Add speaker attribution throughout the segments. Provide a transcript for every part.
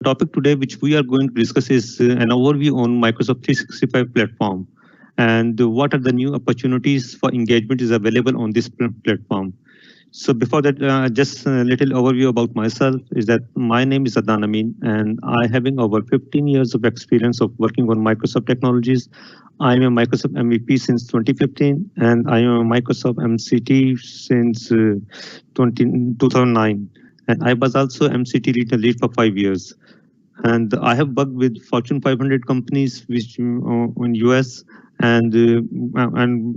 Speaker 1: Topic today, which we are going to discuss, is an overview on Microsoft 365 platform and what are the new opportunities for engagement is available on this platform. So before that, just a little overview about myself is that my name is Adnan Amin, and I having over 15 years of experience of working on Microsoft technologies. I am a Microsoft MVP since 2015, and I am a Microsoft MCT since 2009. And I was also MCT regional lead for 5 years. And I have worked with Fortune 500 companies, which in US, and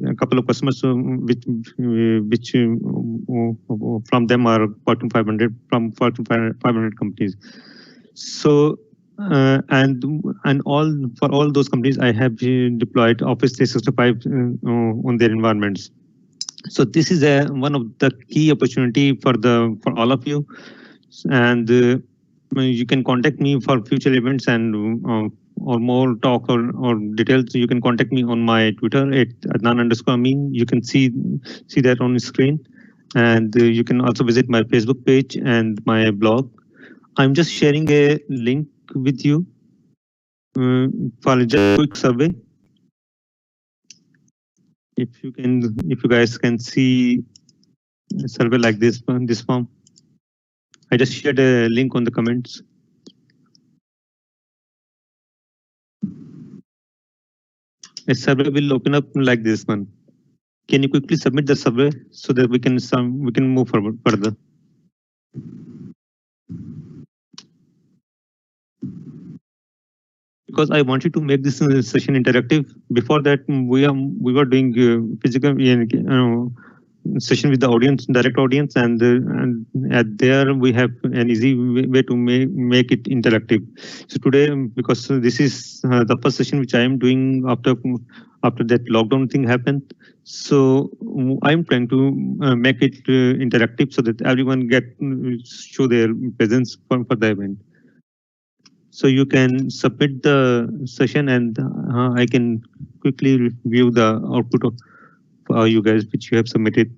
Speaker 1: a couple of customers which from them are Fortune 500 from Fortune 500 companies. So and all for all those companies, I have deployed Office 365 on their environments. So this is one of the key opportunity for all of you, and you can contact me for future events and or more talk or details. You can contact me on my Twitter at Adnan_Amin. You can see that on the screen, and you can also visit my Facebook page and my blog. I'm just sharing a link with you uh, for just a quick survey. If you guys can see a survey like this form. I just shared a link on the comments. A survey will open up like this one. Can you quickly submit the survey so that we can move forward further? Because I wanted to make this session interactive. Before that, we were doing physical session with the audience, direct audience, and at there we have an easy way to make it interactive. So today, because this is the first session which I am doing after that lockdown thing happened, so I'm trying to make it interactive so that everyone get show their presence for the event. So you can submit the session, and I can quickly review the output of you guys which you have submitted.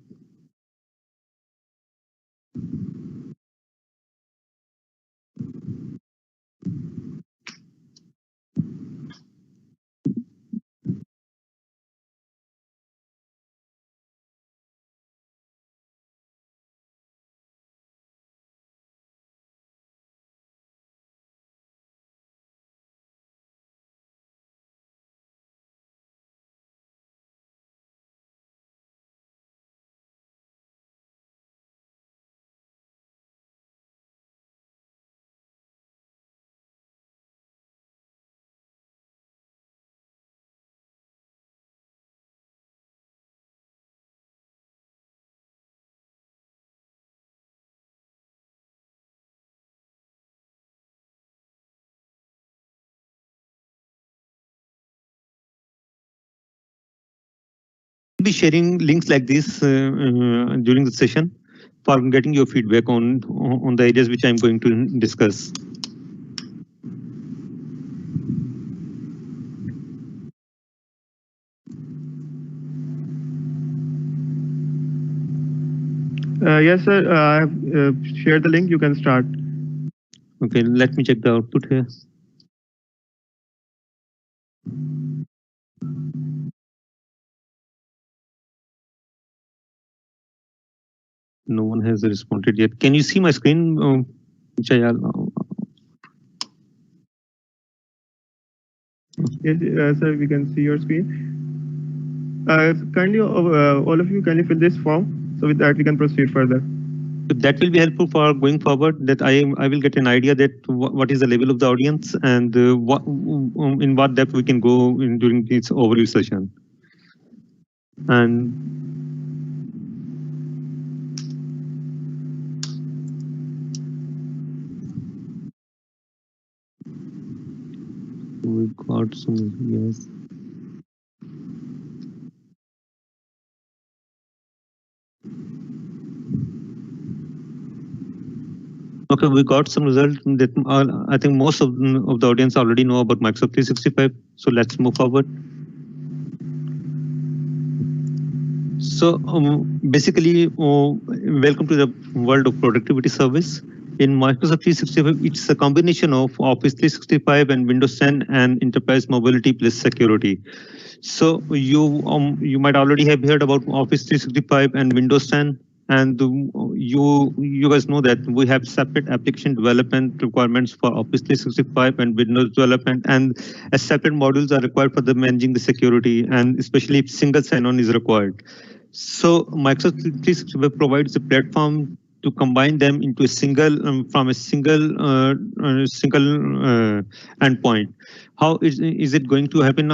Speaker 1: Be sharing links like this during the session for getting your feedback on the areas which I'm going to discuss.
Speaker 2: Yes, sir. I have shared the link. You can start.
Speaker 1: Okay, let me check the output here. No one has responded yet. Can you see my screen? Which I,
Speaker 2: Yes, sir. We can see your screen. Kindly, all of you, kindly fill this form. So with that, we can proceed further.
Speaker 1: that will be helpful for going forward, that I will get an idea that what is the level of the audience and in what depth we can go in during this overview session. And we got some, yes. Okay, we got some results that I think most of the audience already know about Microsoft 365. So let's move forward. So basically, welcome to the world of productivity service. In Microsoft 365, it's a combination of Office 365 and Windows 10 and enterprise mobility plus security. So you might already have heard about Office 365 and Windows 10, and you guys know that we have separate application development requirements for Office 365 and Windows development, and as separate modules are required for the managing the security, and especially if single sign-on is required. So Microsoft 365 provides a platform to combine them into a single from a single endpoint. How is it going to happen?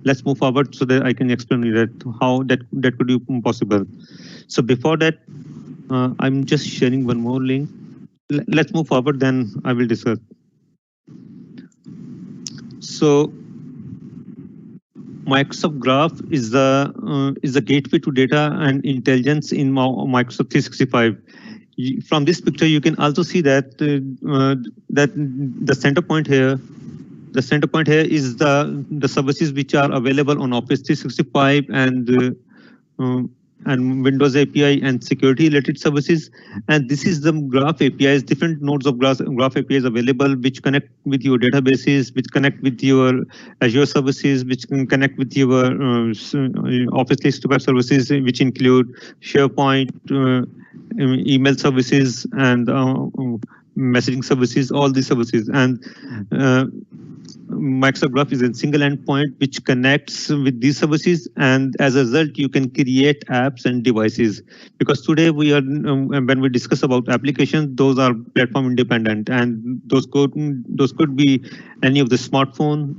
Speaker 1: Let's move forward so that I can explain you that how that could be possible. So before that, I'm just sharing one more link. Let's move forward, then I will discuss. So Microsoft Graph is the gateway to data and intelligence in Microsoft 365. From this picture, you can also see that that the center point here. The center point here is the services which are available on Office 365 and Windows API and security related services. And this is the Graph APIs, different nodes of Graph APIs available, which connect with your databases, which connect with your Azure services, which can connect with your Office 365 services, which include SharePoint, email services, and messaging services, all these services. And Microsoft Graph is a single endpoint which connects with these services, and as a result, you can create apps and devices. Because today we are, when we discuss about applications, those are platform independent, and those could be any of the smartphone,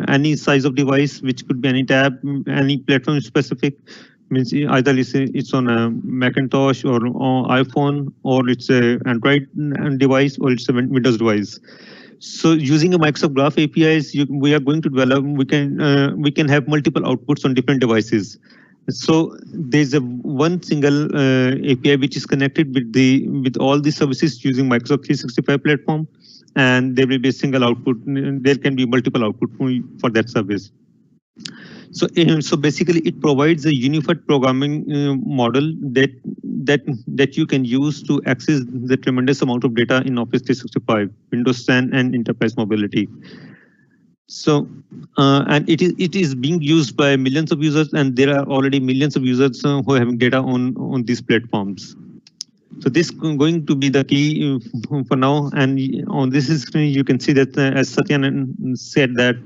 Speaker 1: any size of device, which could be any tab, any platform specific. Means either it's on a Macintosh or iPhone, or it's a Android device, or it's a Windows device. So using a Microsoft Graph APIs, we are going to develop. We can have multiple outputs on different devices. So there's a one single API which is connected with all the services using Microsoft 365 platform, and there will be a single output. There can be multiple output for that service. So basically, it provides a unified programming model that you can use to access the tremendous amount of data in Office 365, Windows 10, and enterprise mobility. So and it is being used by millions of users, and there are already millions of users who are having data on these platforms. So this is going to be the key for now. And on this screen, you can see that as Satyan said, that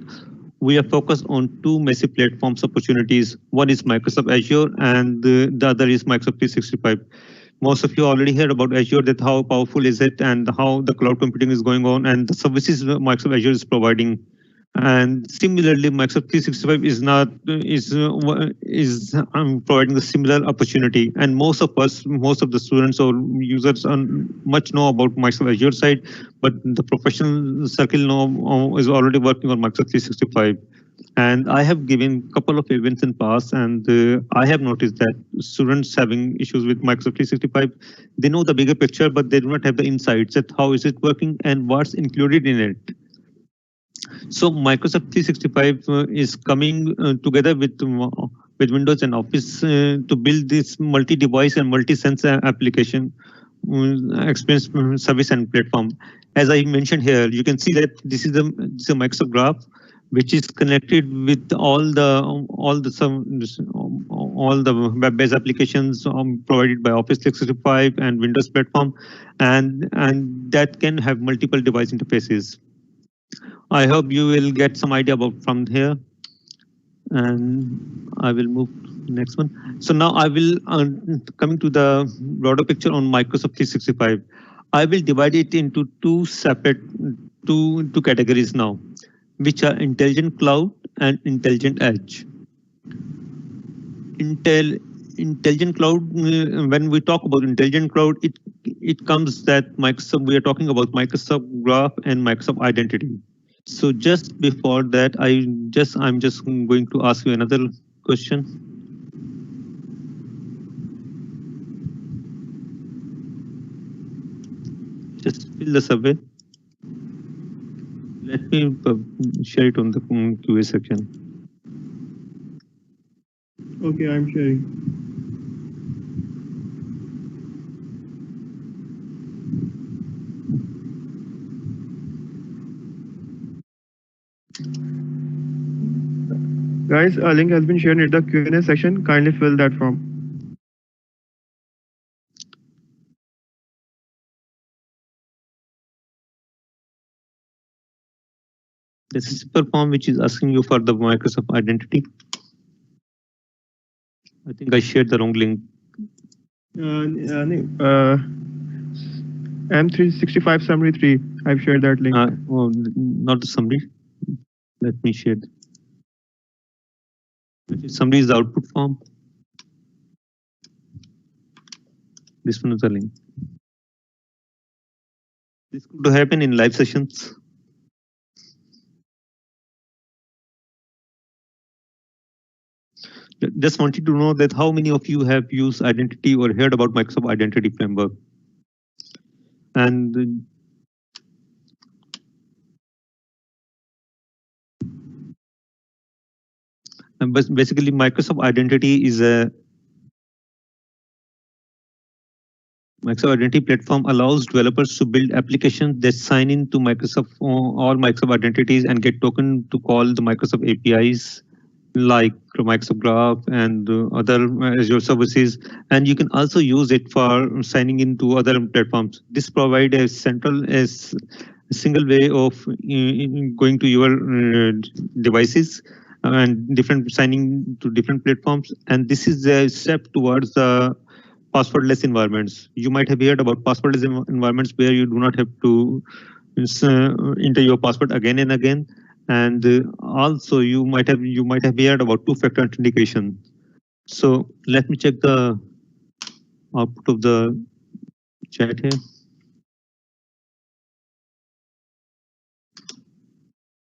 Speaker 1: we are focused on two massive platforms opportunities. One is Microsoft Azure, and the other is Microsoft 365. Most of you already heard about Azure, that how powerful is it, and how the cloud computing is going on, and the services Microsoft Azure is providing. And similarly, Microsoft 365 is providing the similar opportunity. And most of the students or users much know about Microsoft Azure side, but the professional circle is already working on Microsoft 365. And I have given a couple of events in past, and I have noticed that students having issues with Microsoft 365, they know the bigger picture, but they do not have the insights that how is it working and what's included in it. So Microsoft 365 is coming together with Windows and Office to build this multi-device and multi-sense application experience service and platform. As I mentioned here, you can see that this is a Microsoft Graph, which is connected with all the web-based applications provided by Office 365 and Windows platform, and that can have multiple device interfaces. I hope you will get some idea about from here, and I will move to the next one. So now I will coming to the broader picture on Microsoft 365. I will divide it into two separate two categories now, which are Intelligent Cloud and Intelligent Edge. Intelligent Cloud, when we talk about Intelligent Cloud, it comes that Microsoft, we are talking about Microsoft Graph and Microsoft Identity. So just before that, I'm just going to ask you another question. Just fill the survey. Let me share it on the QA section.
Speaker 2: Okay, I'm sharing. 。 . 。 。 . 。 . 。 . 。 . 。 . 。 . 。 . 。 . 。 . 。 . 。 . 。 . 。 . 。 . 。 . 。 。 . 。 . 。 . 。 . 。 . 。 . . . . . . 。 . . Okay, I'm sharing. Guys, a link has been shared in the Q&A section. Kindly fill that form.
Speaker 1: This is a simple form which is asking you for the Microsoft identity. I think I shared the wrong link.
Speaker 2: M365 summary 3. I've shared that link.
Speaker 1: Oh, not the summary. Let me share. Summary is the output form. This one is the link. This could happen in live sessions. Just wanted to know that how many of you have used identity or heard about Microsoft Identity Framework. And basically Microsoft Identity is a Microsoft Identity Platform allows developers to build applications that sign into Microsoft all Microsoft identities and get token to call the Microsoft APIs like Microsoft Graph and other Azure services. And you can also use it for signing into other platforms. This provides a single way of going to your devices and different signing to different platforms. And this is a step towards the passwordless environments. You might have heard about passwordless environments where you do not have to enter your password again and again. And also you might have heard about two-factor authentication. So let me check the output of the chat here.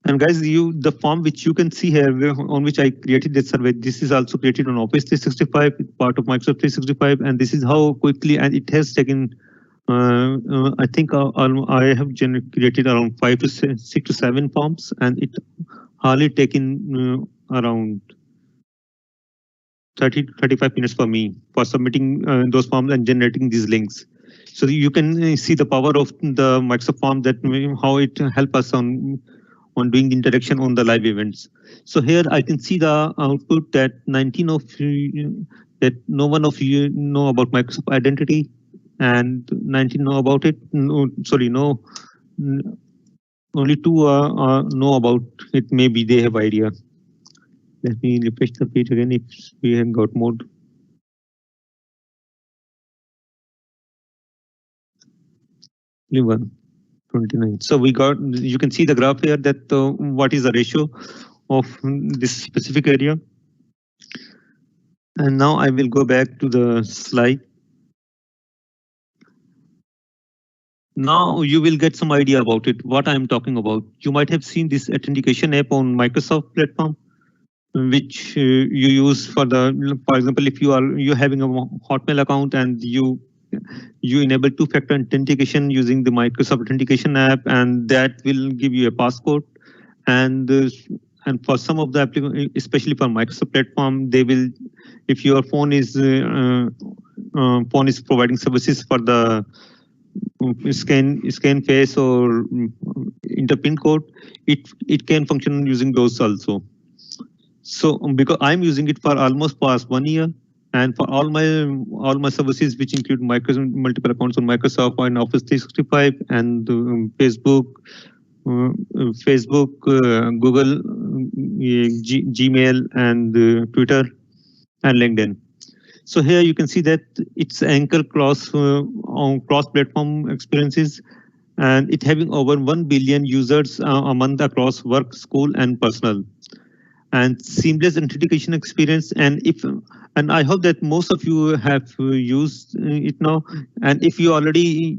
Speaker 1: And guys, the form which you can see here on which I created this survey, this is also created on Office 365, part of Microsoft 365, and this is how quickly, and it has taken, I think I have created around 5 to 6 to 7 forms, and it hardly taken around 30 to 35 minutes for me for submitting those forms and generating these links. So you can see the power of the Microsoft form, that how it helps us on doing the interaction on the live events. So here I can see the output that 19 of you, that no one of you know about Microsoft Identity, and 19 know about it. No, sorry, no, only 2 know about it. Maybe they have idea. Let me refresh the page again if we have got more. Only 1. 29. So we got, you can see the graph here that what is the ratio of this specific area. And now I will go back to the slide. Now you will get some idea about it, what I'm talking about. You might have seen this authentication app on Microsoft platform, which you use for example, if you're having a Hotmail account and you enable two-factor authentication using the Microsoft Authentication app, and that will give you a passcode. And for some of the applications, especially for Microsoft platform, they will, if your phone is providing services for the scan face or enter pin code, it can function using those also. So because I'm using it for almost past 1 year, and for all my services, which include multiple accounts on Microsoft and Office 365 and Facebook, Google, Gmail, and Twitter, and LinkedIn. So here you can see that it's anchor cross-platform experiences, and it having over 1 billion users a month across work, school, and personal. And seamless authentication experience. And I hope that most of you have used it now. And if you already,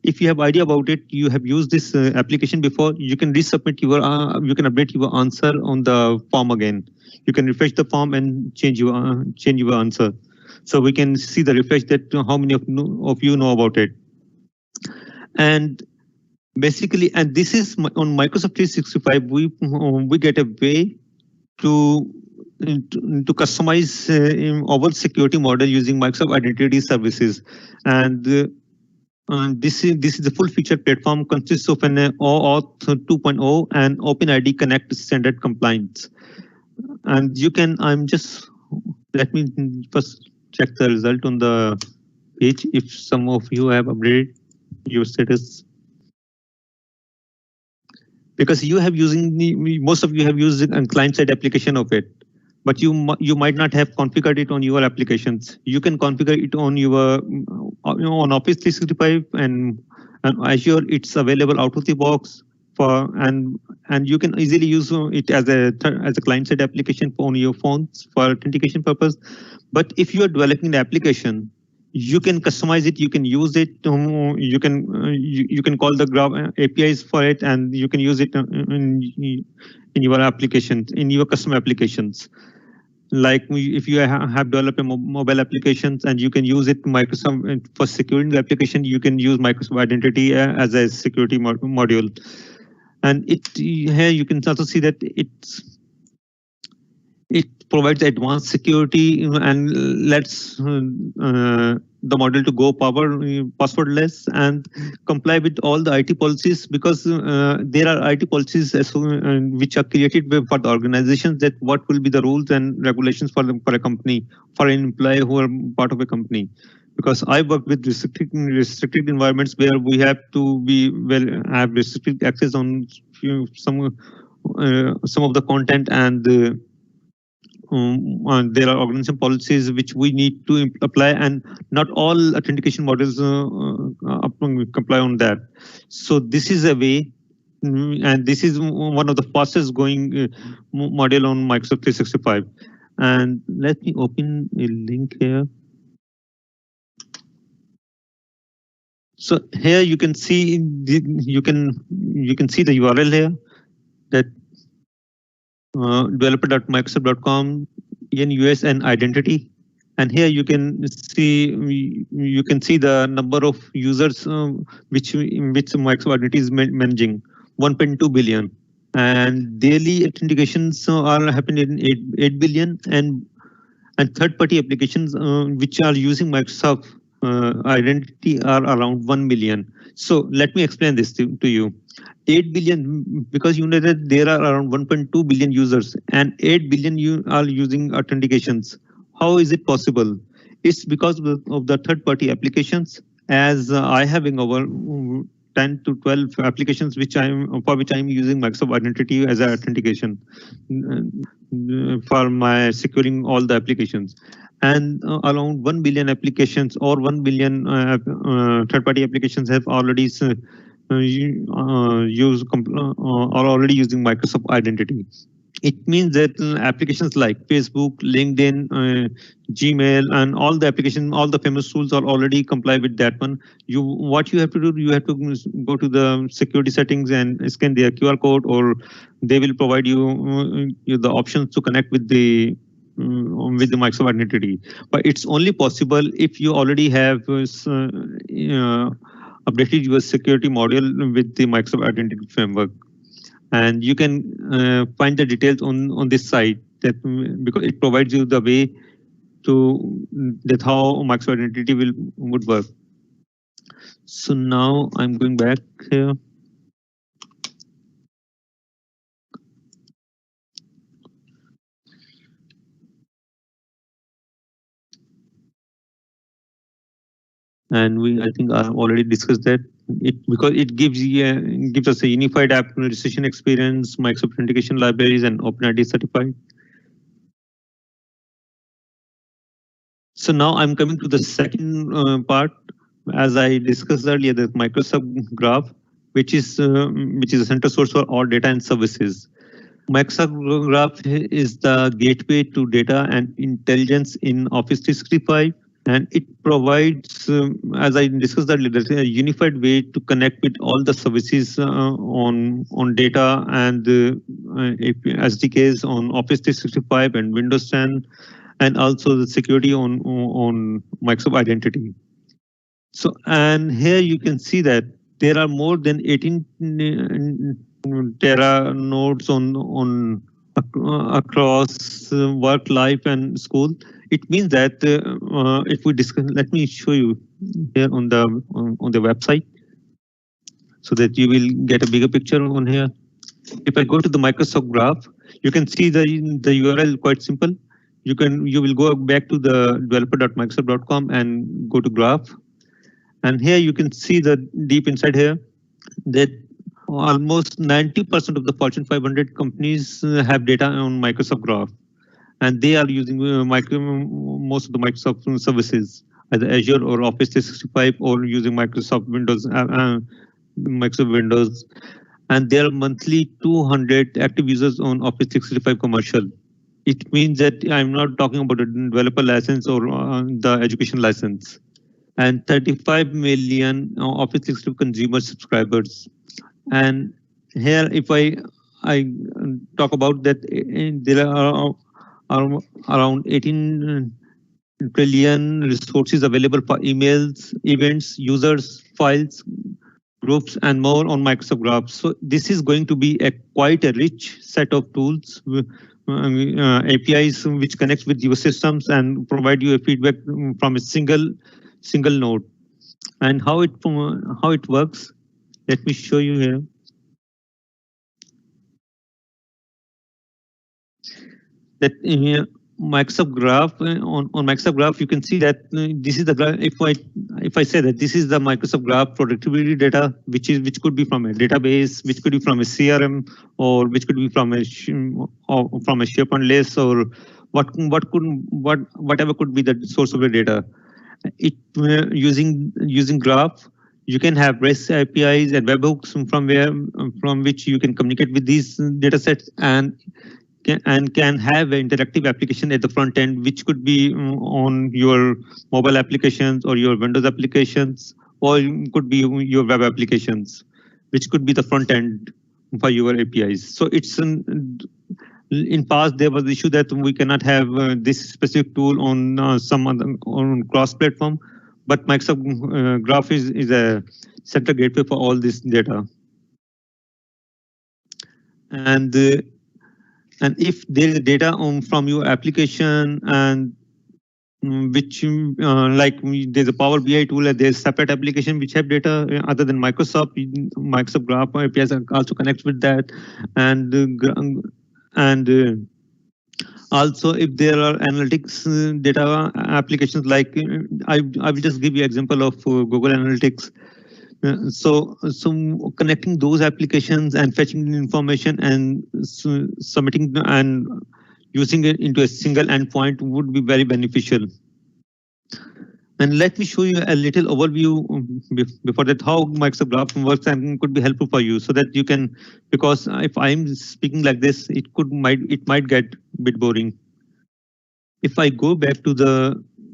Speaker 1: if you have idea about it, you have used this application before, you can resubmit you can update your answer on the form again. You can refresh the form and change your answer. So we can see the refresh that how many of you know about it. And basically, and this is on Microsoft 365, we get a way to customize our security model using Microsoft Identity Services. And this is a full featured platform, consists of an OAuth 2.0 and OpenID Connect standard compliance. and you can, let me first check the result on the page if some of you have updated your status, because you have using most of you have used a client side application of it, but you might not have configured it on your applications. You can configure it on your on Office 365 and Azure. It's available out of the box for, and you can easily use it as a client side application on your phones for authentication purpose. But if you are developing the application, you can customize it, you can use it, you can call the graph APIs for it, and you can use it in your applications, in your custom applications. Like if you have developed a mobile applications, and you can use it Microsoft for securing the application, you can use Microsoft Identity as a security module. And here you can also see that it provides advanced security and lets the model to go passwordless and comply with all the IT policies, because there are IT policies which are created for the organizations, that what will be the rules and regulations for a company, for an employee who are part of a company. Because I work with restricted environments where we have to have restricted access on some of the content, and there are organization policies which we need to apply, and not all authentication models comply on that. So this is a way, and this is one of the fastest going module on Microsoft 365. And let me open a link here. So here you can see you can see the URL here, that developer.microsoft.com ENUS and identity. And here you can see the number of users which Microsoft Identity is managing, 1.2 billion, and daily authentications are happening in 8 billion, and third-party applications which are using Microsoft Identity are around 1 million. So let me explain this to you. 8 billion, because you know that there are around 1.2 billion users, and 8 billion you are using authentications. How is it possible? It's because of the third-party applications, as I having over 10 to 12 applications for which I'm using Microsoft Identity as an authentication for my securing all the applications. And around 1 billion applications or 1 billion third-party applications have already are already using Microsoft Identity. It means that applications like Facebook, LinkedIn, Gmail, and all the applications, all the famous tools are already comply with that one. What you have to do, you have to go to the security settings and scan their QR code, or they will provide you the options to connect with the Microsoft Identity. But it's only possible if you already have updated your security module with the Microsoft Identity Framework. And you can find the details on this site, that because it provides you the way to that how Microsoft Identity would work. So now I'm going back here. And I think I already discussed that. Because it gives us a unified app registration experience, Microsoft Authentication libraries, and OpenID certified. So now I'm coming to the second part. As I discussed earlier, the Microsoft Graph, which is a center source for all data and services. Microsoft Graph is the gateway to data and intelligence in Office 365. And it provides, as I discussed earlier, a unified way to connect with all the services on data and SDKs on Office 365 and Windows 10, and also the security on Microsoft Identity. So, and here you can see that there are more than 18 Tera nodes on across work, life, and school. It means that if we discuss, let me show you here on the website, so that you will get a bigger picture on here. If I go to the Microsoft Graph, you can see the URL quite simple. You will go back to the developer.microsoft.com and go to Graph, and here you can see the deep inside here that almost 90% of the Fortune 500 companies have data on Microsoft Graph, and they are using most of the Microsoft services, either Azure or Office 365, or using Microsoft Windows, and there are monthly 200 active users on Office 365 commercial. It means that I'm not talking about a developer license or the education license, and 35 million Office 365 consumer subscribers. And here, if I talk about that, there are around 18 trillion resources available for emails, events, users, files, groups, and more on Microsoft Graph. So this is going to be quite a rich set of tools, APIs which connects with your systems and provide you a feedback from a single node. And how it works, let me show you here. That Microsoft Graph, on Microsoft Graph, you can see that this is the graph. If I say that this is the Microsoft Graph productivity data, which could be from a database, which could be from a CRM, or which could be from a SharePoint list, or whatever could be the source of the data. It using Graph, you can have REST APIs and webhooks from which you can communicate with these data sets, and can have an interactive application at the front end, which could be on your mobile applications or your Windows applications, or could be your web applications, which could be the front end for your APIs. So it's in past there was the issue that we cannot have this specific tool on some other on cross platform, but Microsoft Graph is a central gateway for all this data. And if there is data from your application, and which like there's a Power BI tool, and there's separate application which have data other than Microsoft Graph APIs also connects with that, and also if there are analytics data applications, like I will just give you example of Google Analytics. So connecting those applications and fetching the information and submitting and using it into a single endpoint would be very beneficial. And let me show you a little overview before that, how Microsoft Graph works and could be helpful for you, so that you can, because if I'm speaking like this, it might get a bit boring. If I go back to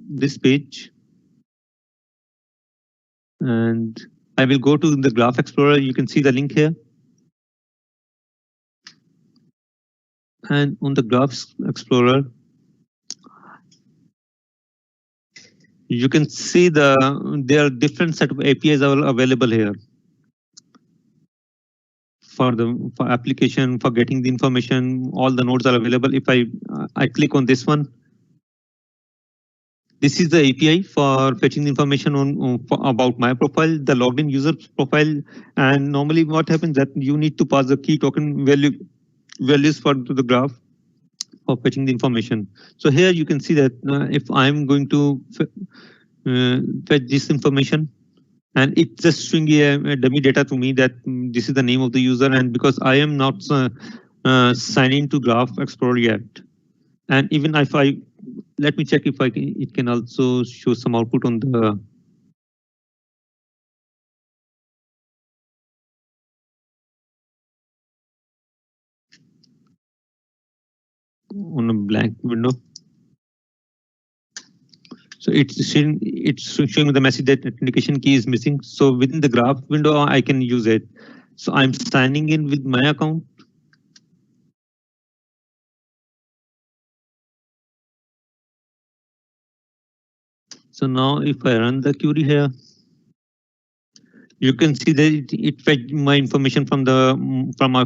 Speaker 1: this page, and I will go to the Graph Explorer. You can see the link here. And on the Graph Explorer, you can see there are different set of APIs are available here for application, for getting the information. All the nodes are available. If I click on this one, this is the API for fetching the information about my profile, the logged in user profile. And normally what happens that you need to pass the key token values to the graph for fetching the information. So here you can see that if I'm going to fetch this information, and it's just showing a dummy data to me that this is the name of the user, and because I am not signed into Graph Explorer yet. And even if let me check if it can also show some output on a blank window. So it's showing the message that authentication key is missing. So within the Graph window, I can use it. So I'm signing in with my account. So now if I run the query here, you can see that it fetched my information from my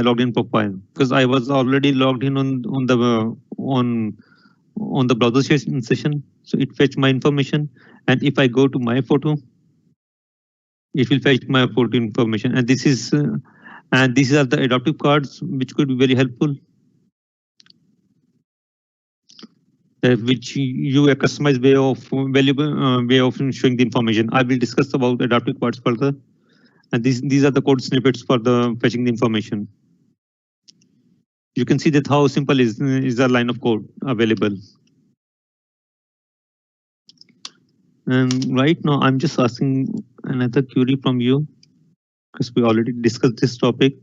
Speaker 1: login profile, because I was already logged in on the browser session. So it fetched my information, and if I go to my photo, it will fetch my photo information. And this is And these are the adaptive cards, which could be very helpful. Which you a customized way of valuable way of showing the information. I will discuss about adaptive cards further. And these are the code snippets for the fetching the information. You can see that how simple is the line of code available. And right now, I'm just asking another query from you because we already discussed this topic.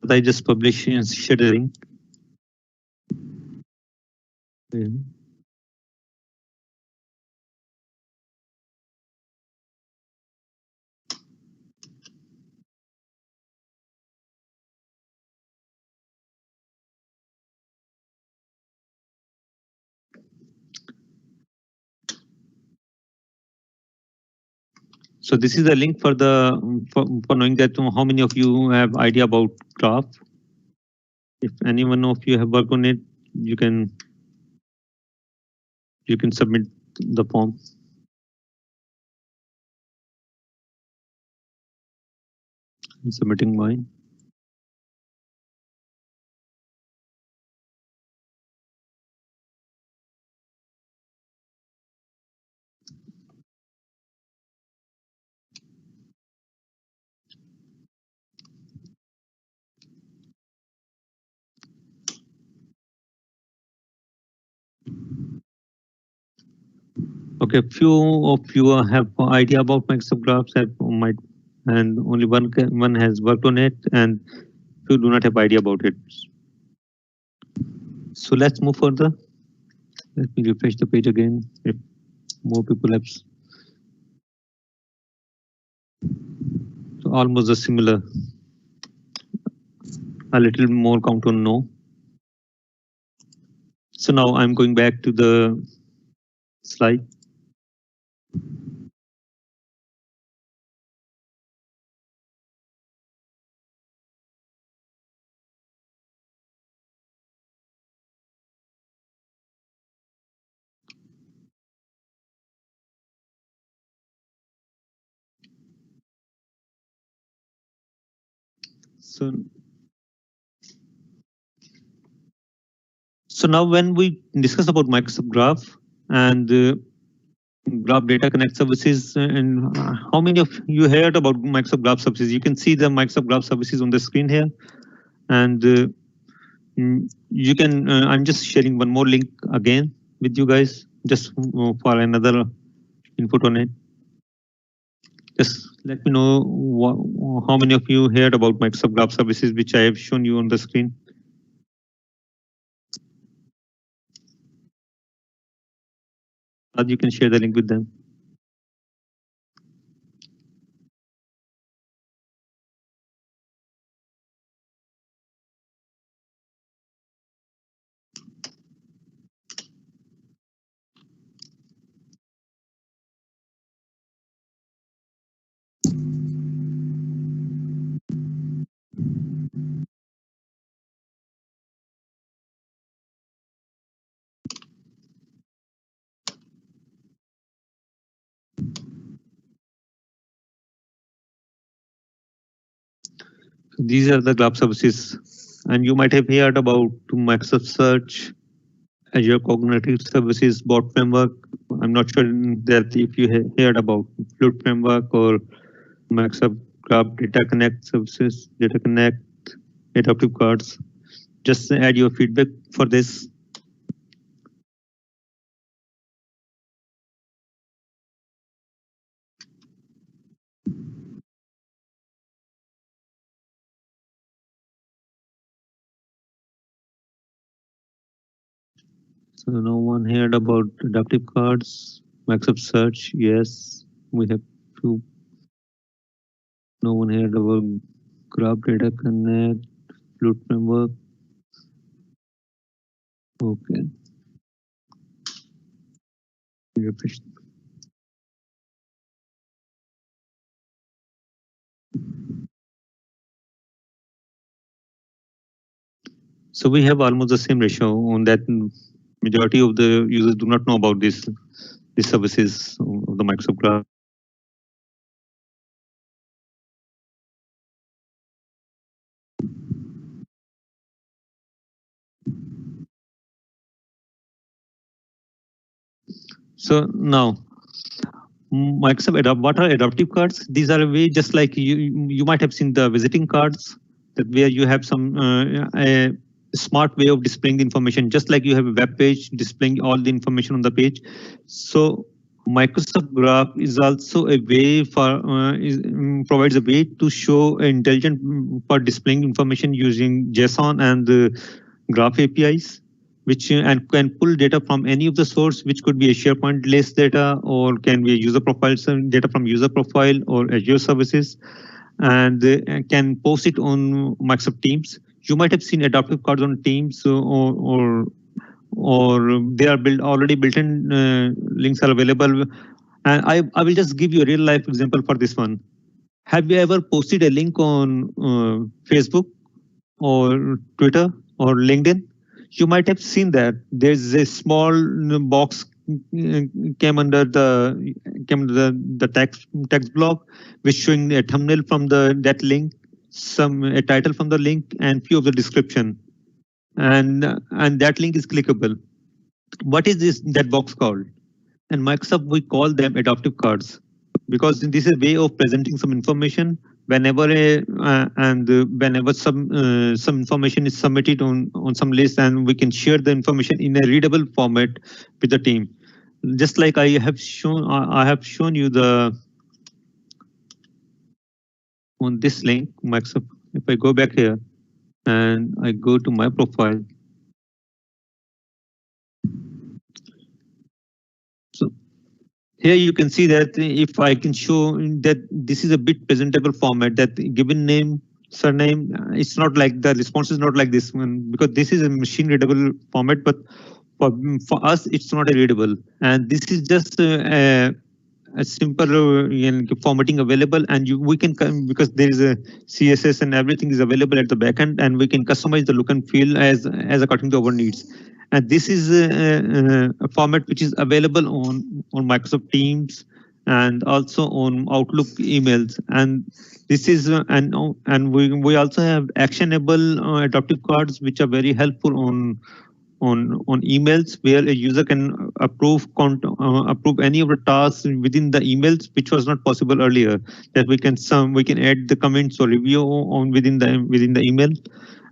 Speaker 1: But I just publish and share the link. So this is the link for the for knowing that how many of you have idea about graph. If any one of you have worked on it, you can submit the form. I'm submitting mine. Okay, few of you have idea about Microsoft Graphs might, and only one has worked on it, and few do not have idea about it. So let's move further. Let me refresh the page again. If more people have, so almost a similar, a little more count on no. So now I'm going back to the slide. So now when we discuss about Microsoft Graph and Graph Data Connect services, and how many of you heard about Microsoft Graph services? You can see the Microsoft Graph services on the screen here, and you can. I'm just sharing one more link again with you guys, just for another input on it. Just let me know how many of you heard about Microsoft Graph services, which I have shown you on the screen. Or you can share the link with them. These are the Graph services, and you might have heard about Microsoft Search, Azure Cognitive Services, Bot Framework. I'm not sure that if you heard about Fluid Framework or Microsoft Graph Data Connect Services, Data Connect, Adaptive Cards. Just add your feedback for this. So no one heard about adaptive cards, Microsoft Search. Yes, we have two. No one heard about Graph Data Connect, Fluid Framework. Okay. Refresh. So we have almost the same ratio on that. Majority of the users do not know about these services of the Microsoft Graph. So now what are adaptive cards? These are a way just like you might have seen the visiting cards, that where you have some a smart way of displaying the information, just like you have a web page displaying all the information on the page. So Microsoft Graph is also a way provides a way to show intelligent for displaying information using JSON and Graph APIs, which and can pull data from any of the source, which could be a SharePoint list data, or can be a user profile, some data from user profile or Azure services, and can post it on Microsoft Teams. You might have seen adaptive cards on Teams, or they are already built-in links are available. And I will just give you a real life example for this one. Have you ever posted a link on Facebook or Twitter or LinkedIn? You might have seen that there's a small box came under the text block, which showing a thumbnail from that link, a title from the link, and few of the description, and that link is clickable. What is that box called? And Microsoft, we call them adaptive cards, because this is a way of presenting some information whenever whenever some information is submitted on some list, and we can share the information in a readable format with the team. Just like I have shown you the on this link, Microsoft. If I go back here and I go to my profile. So here you can see that if I can show that this is a bit presentable format, that given name, surname, it's not like the response is not like this one, because this is a machine readable format, but for us, it's not a readable. And this is just a simple formatting available, and we can because there is a CSS and everything is available at the backend, and we can customize the look and feel as according to our needs. And this is a format which is available on Microsoft Teams and also on Outlook emails. And this is and we also have actionable adaptive cards, which are very helpful on emails, where a user can approve any of the tasks within the emails, which was not possible earlier. That we can add the comments or review on within the email,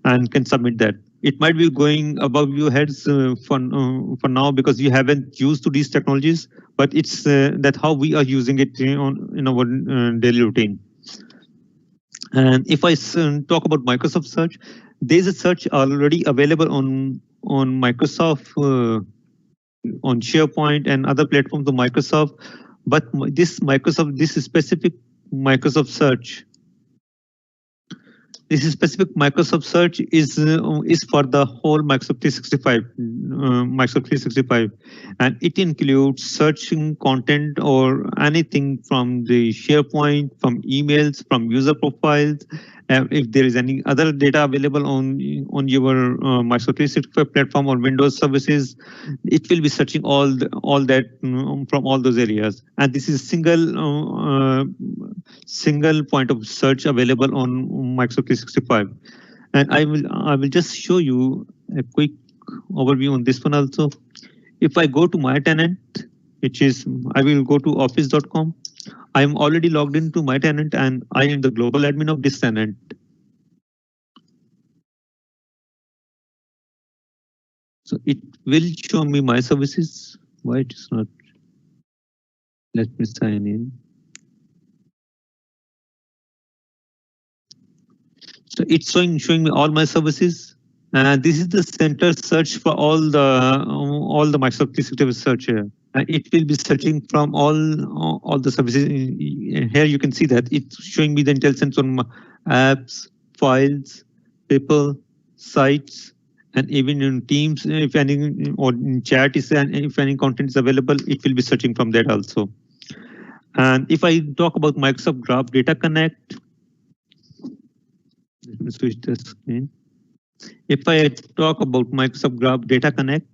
Speaker 1: and can submit that. It might be going above your heads for now, because you haven't used to these technologies, but it's that how we are using it in our daily routine. And if I talk about Microsoft Search, there's a search already available on Microsoft, on SharePoint and other platforms of Microsoft. But this specific Microsoft Search, this specific Microsoft Search is for the whole Microsoft 365, and it includes searching content or anything from the SharePoint, from emails, from user profiles. If there is any other data available on your Microsoft 365 platform or Windows services, it will be searching all that from all those areas. And this is single point of search available on Microsoft 365. And I will just show you a quick overview on this one also. If I go to my tenant, which is, I will go to office.com. I am already logged into my tenant, and I am the global admin of this tenant. So it will show me my services. Why it is not? Let me sign in. So it's showing me all my services. This is the center search for all the Microsoft 365 search here. It will be searching from all the services. Here you can see that it's showing me the intelligence on apps, files, people, sites, and even in Teams, if any, or in chat is, and if any content is available, it will be searching from that also. And if I talk about Microsoft Graph Data Connect, let me switch the screen. If I talk about Microsoft Graph Data Connect,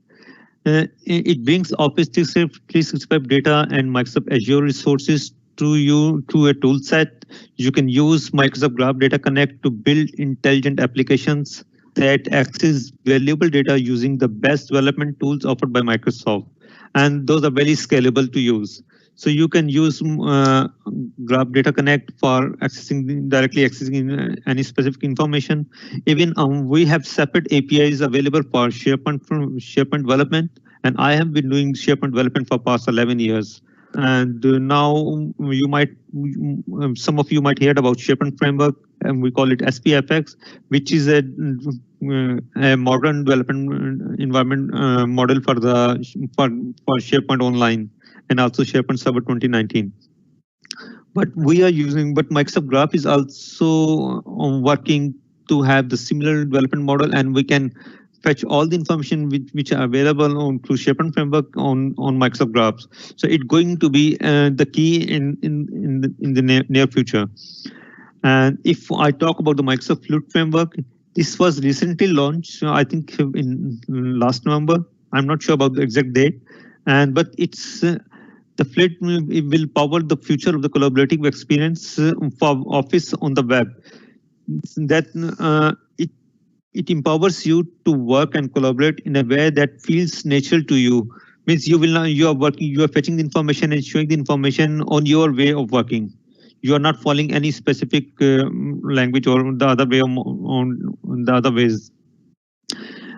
Speaker 1: it brings Office 365 data and Microsoft Azure resources to you through a tool set. You can use Microsoft Graph Data Connect to build intelligent applications that access valuable data using the best development tools offered by Microsoft. And those are very scalable to use. So you can use Graph Data Connect for directly accessing any specific information. Even we have separate APIs available for SharePoint development, and I have been doing SharePoint development for past 11 years. And now you might, some of you might hear about SharePoint framework, and we call it SPFX, which is a modern development environment model for for SharePoint Online and also SharePoint Server 2019. But Microsoft Graph is also working to have the similar development model, and we can fetch all the information which are available on through SharePoint framework on Microsoft Graphs. So it's going to be the key in the near future. And if I talk about the Microsoft Flute framework, this was recently launched, I think in last November. I'm not sure about the exact date, but it's the Flute will power the future of the collaborative experience for Office on the web. That it empowers you to work and collaborate in a way that feels natural to you. Means you are fetching the information and showing the information on your way of working. You are not following any specific language or the other way on the other ways.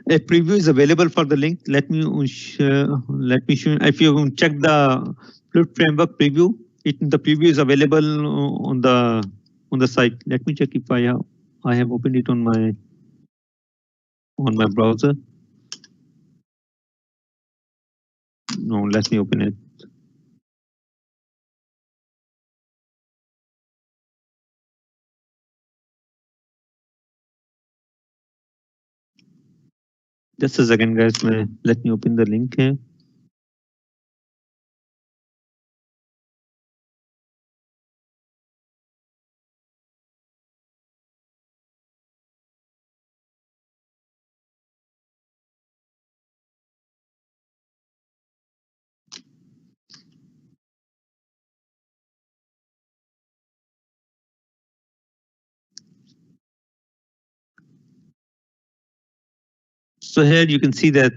Speaker 1: A preview is available for the link. Let me show. If you check the Flute framework preview, the preview is available on the site. Let me check if I have opened it on my browser. No, let me open it. Just a second, guys. Let me open the link here. So here you can see that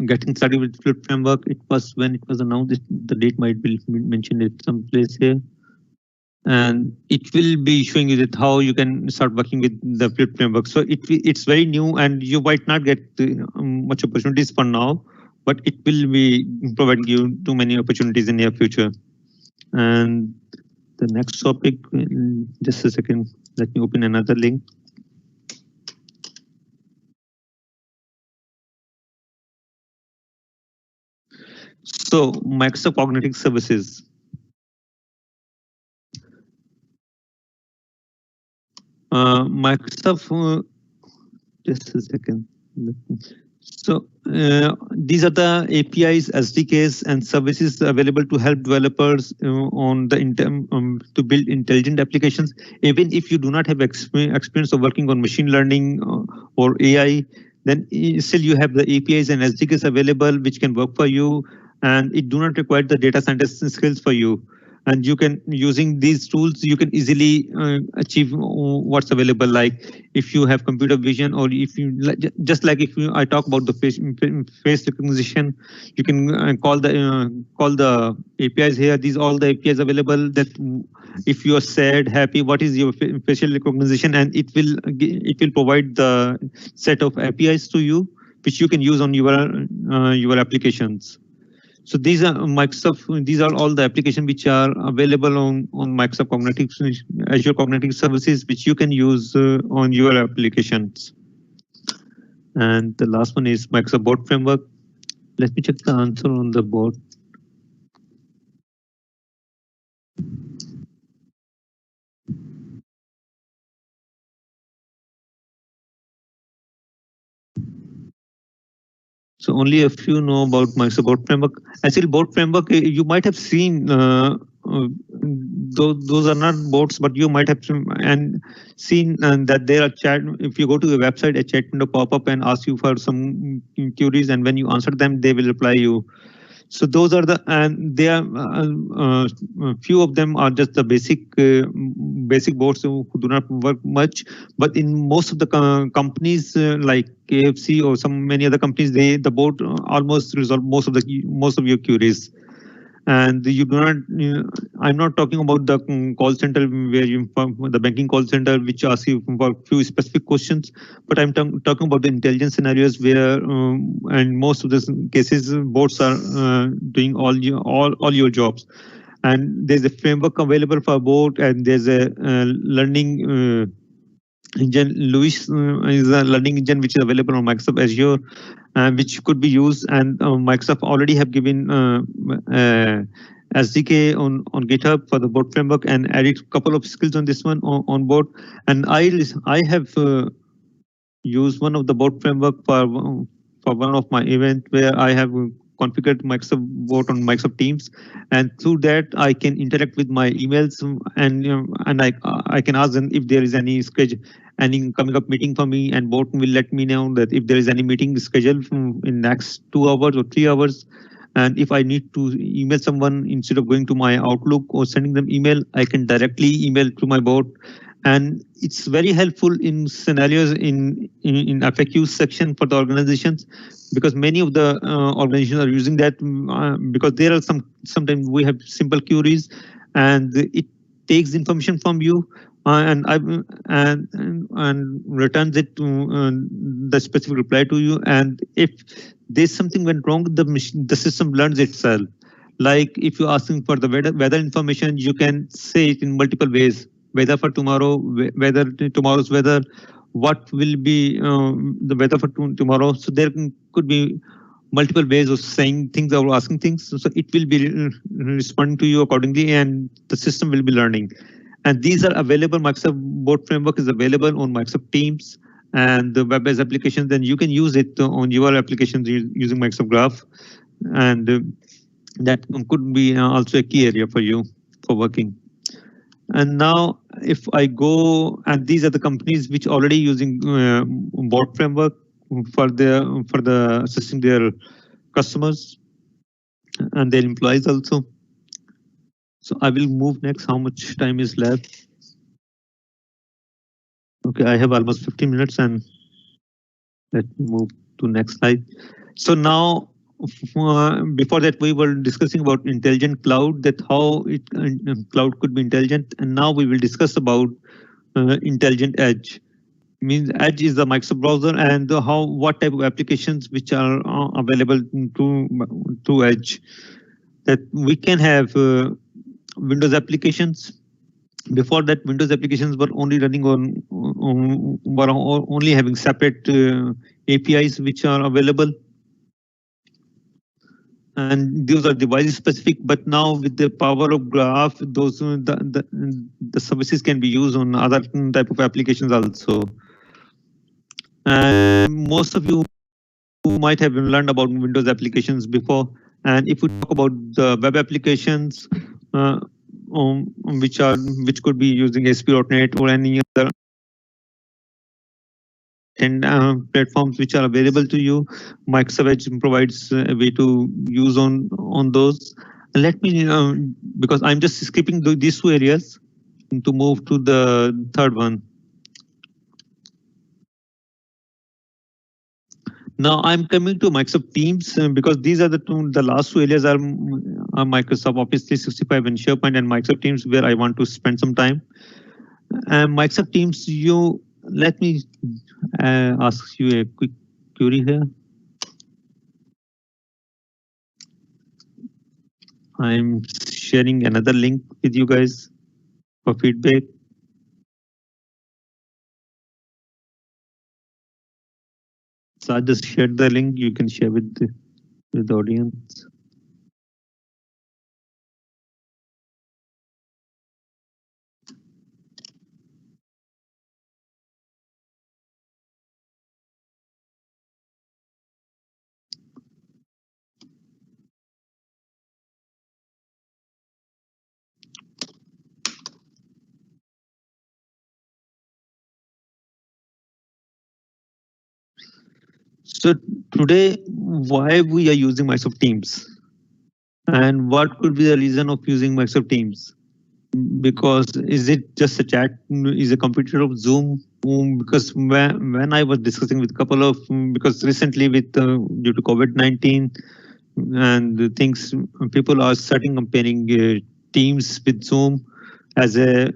Speaker 1: getting started with Flute framework, it was when it was announced, the date might be mentioned at some place here. And it will be showing you that how you can start working with the Flute framework. So it's very new, and you might not get much opportunities for now, but it will be providing you too many opportunities in near future. And the next topic, just a second, let me open another link. So Microsoft Cognitive Services. Microsoft, just a second. So these are the APIs, SDKs, and services available to help developers on the to build intelligent applications. Even if you do not have experience of working on machine learning or AI, then still you have the APIs and SDKs available which can work for you, and it do not require the data scientist skills for you. And you can, using these tools, you can easily achieve what's available. Like if you have computer vision, or if you just like if I talk about the face recognition, you can call the APIs here. These all the APIs available. That if you are sad, happy, what is your facial recognition, and it will provide the set of APIs to you, which you can use on your applications. So these are Microsoft. These are all the applications which are available on Microsoft Cognitive Azure Cognitive Services, which you can use on your applications. And the last one is Microsoft Bot Framework. Let me check the answer on the board. So only a few know about Microsoft Bot Framework. Actually, Bot Framework, you might have seen those are not bots, but you might have and seen that there are chat. If you go to the website, a chat window pop up and ask you for some queries, and when you answer them, they will reply you. So those are the, and they are few of them are just the basic bots who do not work much. But in most of the companies like KFC or some many other companies, the bot almost resolve most of your queries. And you do not, I'm not talking about the call center where the banking call center which asks you for few specific questions, but I'm talking about the intelligence scenarios where and most of the cases bots are doing all your jobs. And there's a framework available for bot, and there's a learning engine. Luis is a learning engine which is available on Microsoft Azure, which could be used. And Microsoft already have given SDK on GitHub for the bot framework, and added a couple of skills on this one on board. And I have used one of the bot framework for one of my event where I have configured Microsoft bot on Microsoft Teams, and through that I can interact with my emails, and and I can ask them if there is any schedule, any coming up meeting for me, and bot will let me know that if there is any meeting scheduled in next 2 hours or 3 hours. And if I need to email someone, instead of going to my Outlook or sending them email, I can directly email to my bot. And it's very helpful in scenarios in FAQ section for the organizations, because many of the organizations are using that, because there are sometimes we have simple queries, and it takes information from you, and I and returns it to the specific reply to you. And if there's something went wrong, the system learns itself. Like if you're asking for the weather information, you can say it in multiple ways: weather for tomorrow, weather tomorrow's weather, what will be the weather for tomorrow. So there could be multiple ways of saying things or asking things. So it will be responding to you accordingly, and the system will be learning. And these are available. Microsoft Bot Framework is available on Microsoft Teams and the web-based applications. Then you can use it on your applications using Microsoft Graph, and that could be also a key area for you for working. And now if I go, and these are the companies which already using bot framework for the assisting their customers and their employees also. So I will move next. How much time is left? Okay, I have almost 15 minutes, and let me move to next slide. So now, before that, we were discussing about intelligent cloud, that how cloud could be intelligent, and now we will discuss about intelligent edge. Means edge is the Microsoft browser, and how what type of applications which are available to edge. That we can have Windows applications. Before that, Windows applications were only running were only having separate APIs which are available, and those are device specific. But now with the power of Graph, those the services can be used on other type of applications also. And most of you might have learned about Windows applications before. And if we talk about the web applications, which could be using ASP.NET or any other and platforms which are available to you, Microsoft Edge provides a way to use on those. Let me, because I'm just skipping these two areas to move to the third one. Now I'm coming to Microsoft Teams, because these are the last two areas are Microsoft Office 365 and SharePoint, and Microsoft Teams where I want to spend some time. And Microsoft Teams, let me ask you a quick query here. I'm sharing another link with you guys for feedback. So I just shared the link. You can share with the audience. So today, why we are using Microsoft Teams, and what could be the reason of using Microsoft Teams? Because is it just a chat? Is a competitor of Zoom? Because when I was discussing with a couple of, because recently with due to COVID-19 and the things, people are starting comparing Teams with Zoom as a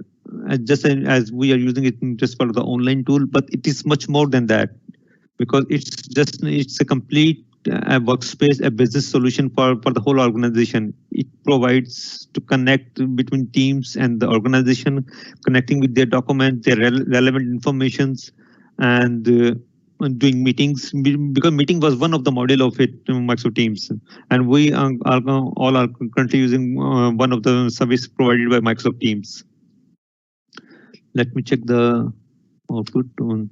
Speaker 1: as we are using it just for the online tool, but it is much more than that, because it's a complete workspace, a business solution for the whole organization. It provides to connect between teams and the organization, connecting with their documents, their relevant informations, and doing meetings, because meeting was one of the model of it, Microsoft Teams, and we are all are currently using one of the service provided by Microsoft Teams. Let me check the output on.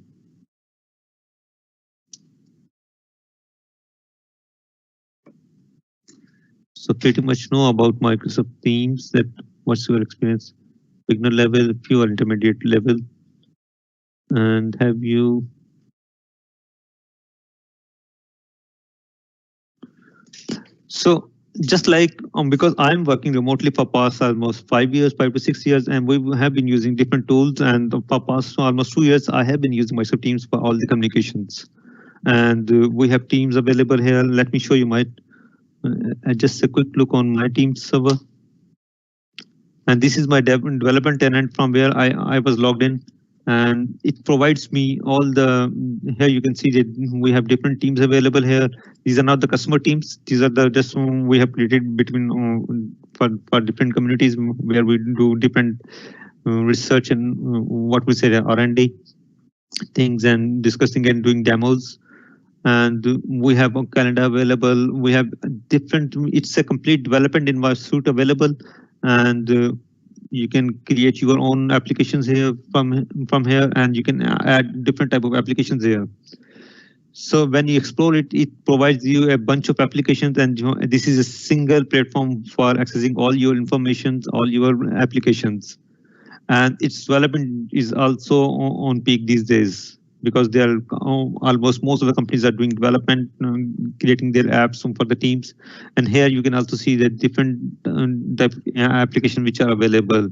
Speaker 1: So pretty much know about Microsoft Teams. That what's your experience? Beginner level, few are intermediate level, and have you? So just like because I'm working remotely for past almost 5 years, 5 to 6 years, and we have been using different tools. And for past almost 2 years, I have been using Microsoft Teams for all the communications. And we have Teams available here. Let me show you my just a quick look on my Teams server. And this is my development tenant from where I was logged in, and it provides me all the, here you can see that we have different teams available here. These are not the customer teams. These are the just we have created between for different communities where we do different research and what we say the R&D things and discussing and doing demos. And we have a calendar available. We have different, it's a complete development environment suite available. And you can create your own applications here from here, and you can add different type of applications here. So when you explore it, it provides you a bunch of applications, and this is a single platform for accessing all your information, all your applications. And its development is also on peak these days, because they are almost most of the companies are doing development, creating their apps for the teams. And here you can also see the different type application which are available.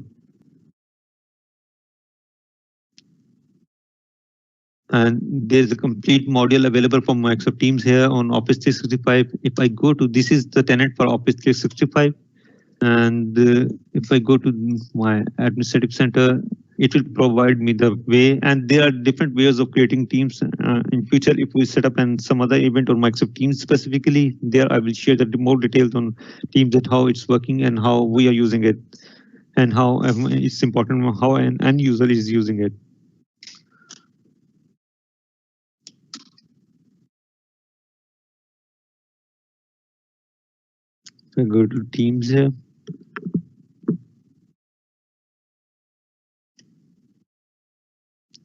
Speaker 1: And there's a complete module available from Microsoft Teams here on Office 365. If I go to, this is the tenant for Office 365. And if I go to my administrative center, it will provide me the way. And there are different ways of creating teams in future. If we set up and some other event on Microsoft Teams specifically, there I will share the more details on Teams, that how it's working and how we are using it, and how it's important how an end user is using it. So go to Teams here.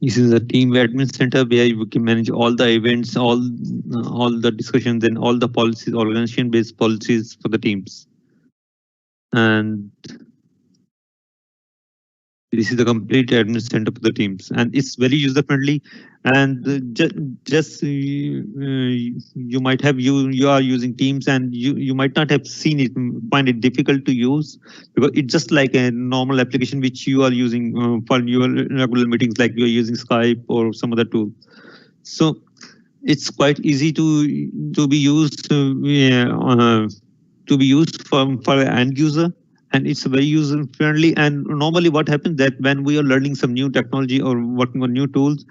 Speaker 1: This is a team admin center where you can manage all the events, all the discussions, and all the policies, organization-based policies for the teams. And this is the complete admin center for the teams, and it's very user friendly. And just you might have you are using Teams, and you might not have seen it, find it difficult to use, because it's just like a normal application which you are using for your regular meetings, like you're using Skype or some other tool. So it's quite easy to be used for an end user, and it's very user friendly. And normally what happens that when we are learning some new technology or working on new tools,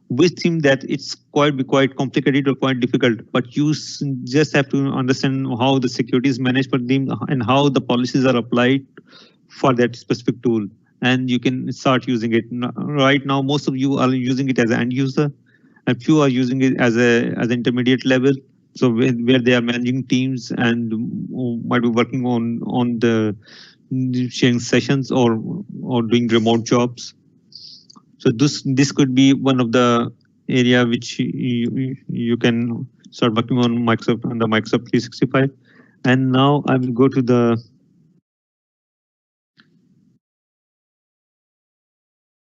Speaker 1: we think that it's quite complicated or quite difficult, but you just have to understand how the security is managed for them and how the policies are applied for that specific tool, and you can start using it. Right now most of you are using it as an end user, and few are using it as an intermediate level. So where they are managing teams and might be working on the sharing sessions or doing remote jobs. So this could be one of the area which you can start working on Microsoft, on the Microsoft 365. And now I will go to the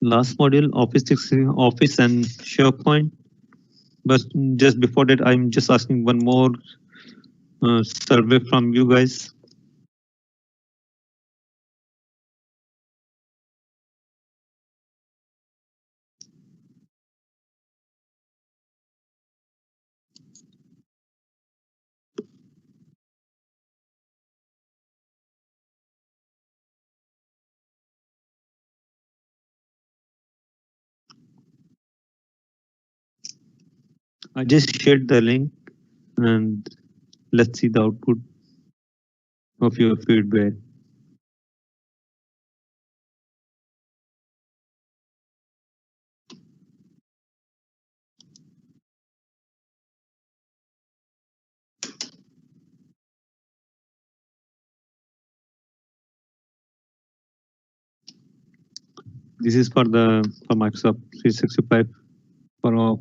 Speaker 1: last module, Office and SharePoint. But just before that, I'm just asking one more survey from you guys. I just shared the link, and let's see the output of your feedback. This is for Microsoft 365 for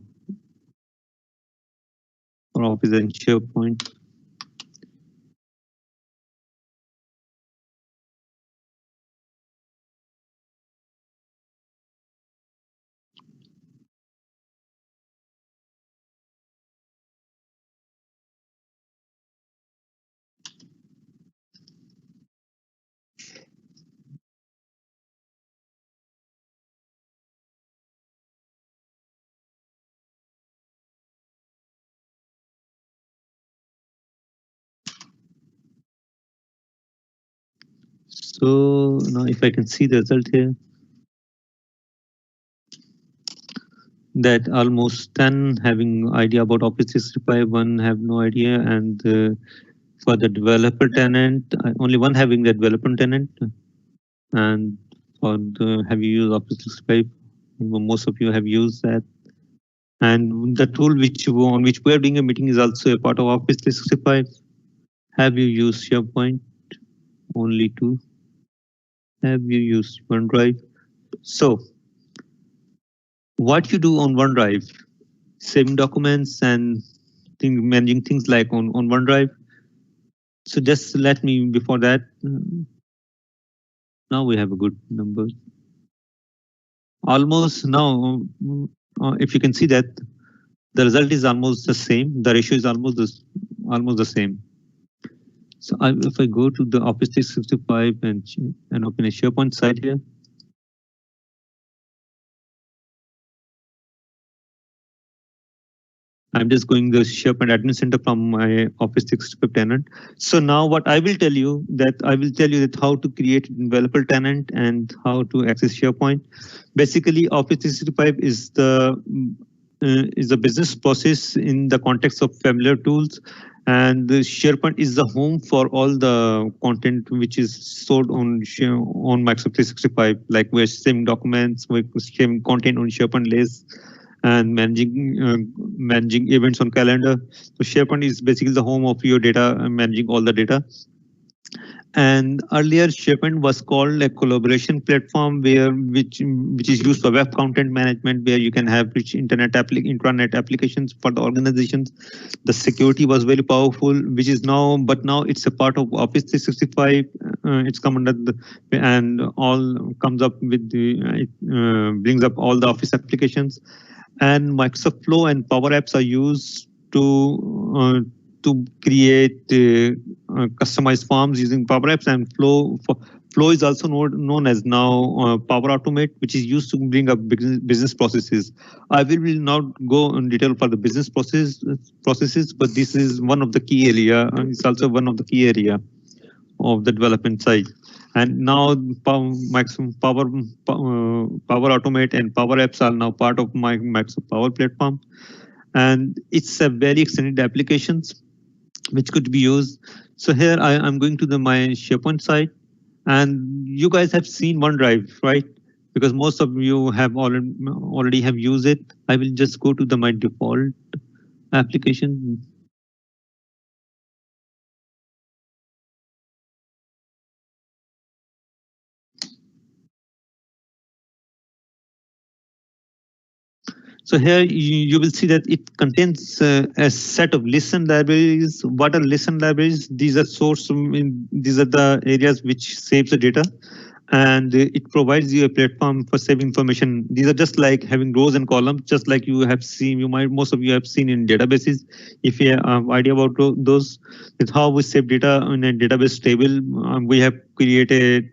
Speaker 1: Office and SharePoint. So now if I can see the result here, that almost 10 having idea about Office 365, one have no idea, and for the developer tenant, only one having the developer tenant, and for the have you used Office 365? Most of you have used that. And the tool on which we are doing a meeting is also a part of Office 365. Have you used SharePoint? Only two. Have you used OneDrive? So what you do on OneDrive, saving documents and managing things like on OneDrive. So just let me before that. Now we have a good number. Almost now, if you can see that the result is almost the same. The ratio is almost the same. So if I go to the Office 365 and open a SharePoint site here. I'm just going the SharePoint Admin Center from my Office 365 tenant. So now what I will tell you that how to create a developer tenant and how to access SharePoint. Basically, Office 365 is the business process in the context of familiar tools, and the SharePoint is the home for all the content which is stored on Microsoft 365. Like we're saving documents, we're saving content on SharePoint lists, and managing events on calendar. So SharePoint is basically the home of your data and managing all the data. And earlier SharePoint was called a collaboration platform which is used for web content management, where you can have rich intranet applications for the organizations. The security was very powerful, which is but now it's a part of Office 365. It's come under and all comes up with brings up all the Office applications. And Microsoft Flow and Power Apps are used to create customized forms using Power Apps, and Flow is also known as now Power Automate, which is used to bring up business processes. I will not go in detail for the business processes, but this is one of the key area. It's also one of the key area of the development side. And now Power Automate and Power Apps are now part of my Microsoft Power Platform, and it's a very extended applications which could be used. So here I'm going to my SharePoint site, and you guys have seen OneDrive, right? Because most of you have already have used it. I will just go to my default application. So here you will see that it contains a set of listen libraries. What are listen libraries? These are these are the areas which saves the data. and it provides you a platform for saving information. These are just like having rows and columns, just like you have seen, most of you have seen in databases. If you have idea about those, it's how we save data in a database table. We have created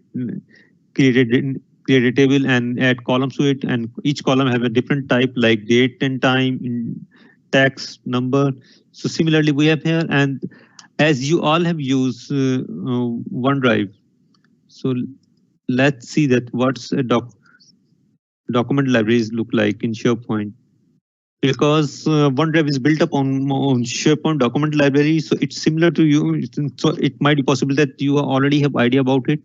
Speaker 1: create a table and add columns to it, and each column have a different type like date and time, in text, number. So similarly we have here, and as you all have used OneDrive, so let's see that what's a document libraries look like in SharePoint. Because OneDrive is built up on SharePoint document library, so it's similar to you. So it might be possible that you already have idea about it,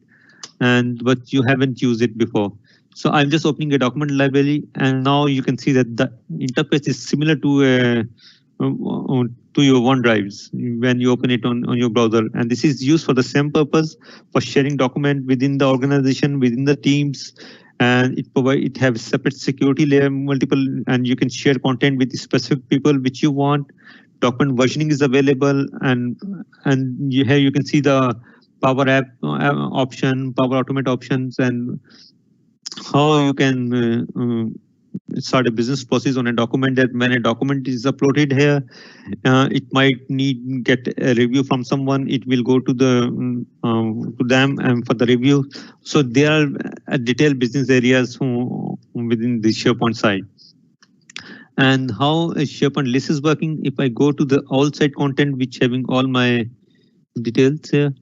Speaker 1: and but you haven't used it before. So I'm just opening a document library, and now you can see that the interface is similar to your OneDrives when you open it on your browser. And this is used for the same purpose, for sharing document within the organization, within the teams. And it have separate security layer, multiple, and you can share content with specific people which you want. Document versioning is available, and here you can see the Power App option, Power Automate options, and how you can start a business process on a document. That when a document is uploaded here, it might get a review from someone. It will go to to them and for the review. So there are detailed business areas within the SharePoint side. And how a SharePoint list is working. If I go to the all site content, which having all my details here.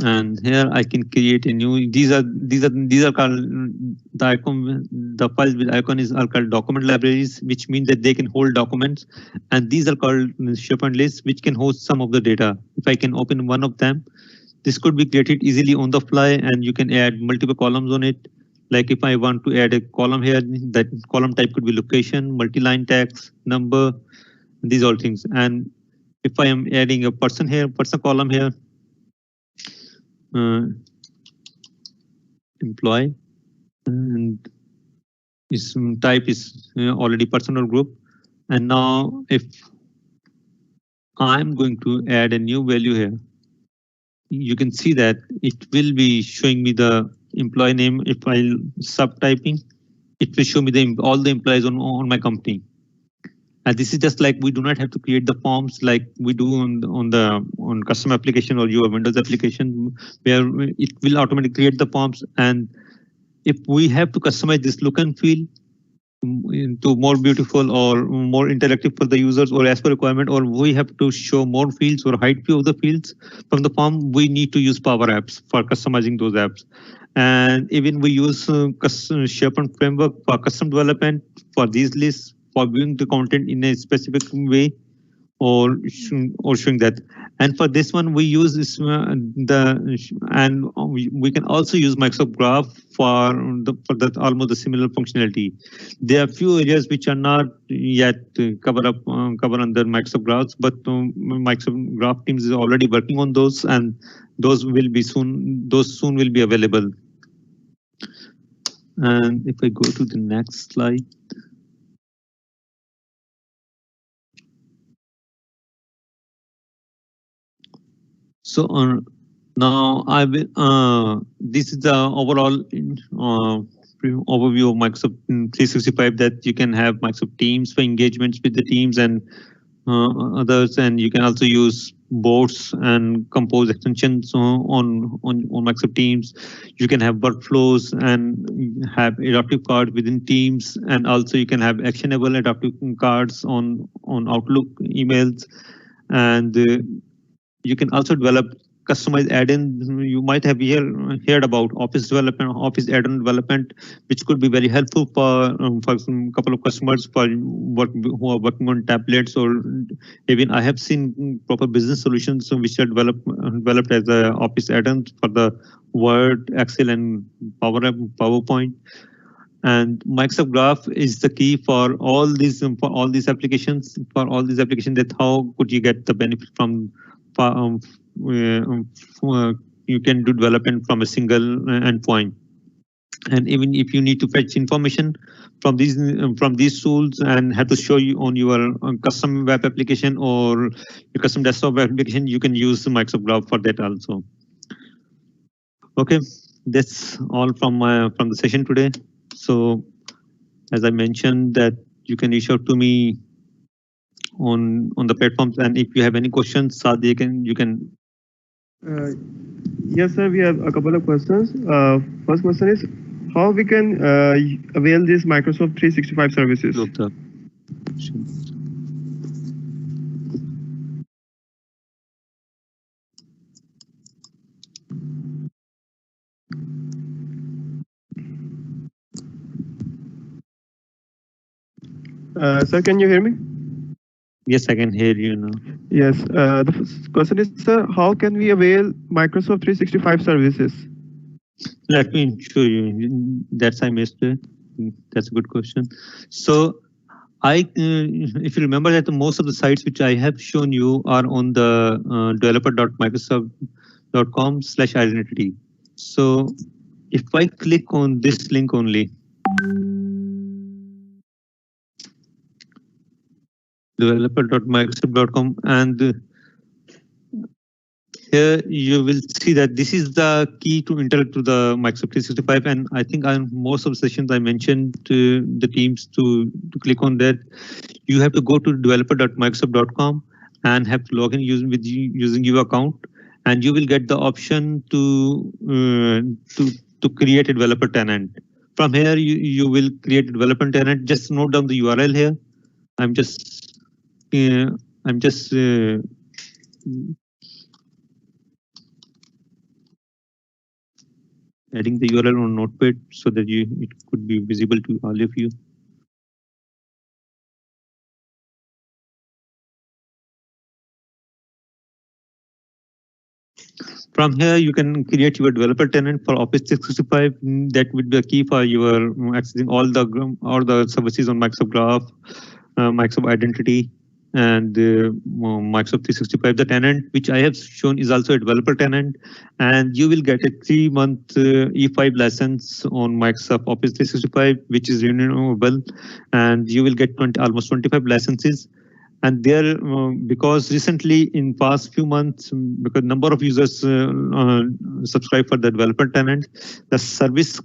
Speaker 1: And here I can create a new. These are called the icon. The files with icon are called document libraries, which mean that they can hold documents. And these are called SharePoint lists, which can host some of the data. If I can open one of them, this could be created easily on the fly, and you can add multiple columns on it. Like if I want to add a column here, that column type could be location, multi-line text, number, these all things. And if I am adding a person here, person column here, employee, and its type is already person or group. And now if I'm going to add a new value here, you can see that it will be showing me the employee name. If I subtyping, it will show me all the employees on my company. And this is just like we do not have to create the forms like we do on custom application or your Windows application, where it will automatically create the forms. And if we have to customize this look and feel into more beautiful or more interactive for the users or as per requirement, or we have to show more fields or hide few of the fields from the form, we need to use Power Apps for customizing those apps. And even we use SharePoint framework for custom development for these lists, for viewing the content in a specific way, or showing that. And for this one, we use this we can also use Microsoft Graph for that almost the similar functionality. There are few areas which are not yet covered under Microsoft Graphs, but Microsoft Graph teams is already working on those, and those will be soon. Those soon will be available. And if I go to the next slide. So now I will. This is the overall overview of Microsoft 365, that you can have Microsoft Teams for engagements with the teams and others, and you can also use boards and compose extensions on Microsoft Teams. You can have workflows and have adaptive cards within Teams, and also you can have actionable adaptive cards on Outlook emails, and you can also develop customized add-ins. You might have heard about Office development, Office add-on development, which could be very helpful for some couple of customers who are working on tablets, or even I have seen proper business solutions which are developed as a Office add-ons for the Word, Excel, and PowerPoint. And Microsoft Graph is the key for all these applications. That how could you get the benefit from you can do development from a single endpoint. And even if you need to fetch information from these tools and have to show you on your custom web application or your custom desktop web application, you can use Microsoft Graph for that also. Okay, that's all from the session today. So as I mentioned that you can reach out to me on the platforms, and if you have any questions, Saad, you can.
Speaker 2: Yes, sir. We have a couple of questions. First question is how we can avail these Microsoft 365 services.
Speaker 1: Look up.
Speaker 2: Sir, can you hear me?
Speaker 1: Yes, I can hear you now.
Speaker 2: Yes. The first question is, sir, how can we avail Microsoft 365 services?
Speaker 1: Let me show you. That's I missed it. That's a good question. So if you remember that most of the sites which I have shown you are on the developer.microsoft.com/identity. So if I click on this link only, developer.microsoft.com, and here you will see that this is the key to interact to the Microsoft 365. And I think on most of the sessions I mentioned to the teams to click on that. You have to go to developer.microsoft.com and have to log in using your account, and you will get the option to create a developer tenant. From here, you will create a developer tenant. Just note down the URL here. I'm just adding the URL on Notepad so that it could be visible to all of you. From here, you can create your developer tenant for Office 365. That would be a key for your accessing all the services on Microsoft Graph, Microsoft Identity, and Microsoft 365. The tenant which I have shown is also a developer tenant, and you will get a 3-month E5 license on Microsoft Office 365, which is renewable, and you will get almost 25 licenses. And there, because recently in past few months, because number of users subscribe for the developer tenant, the service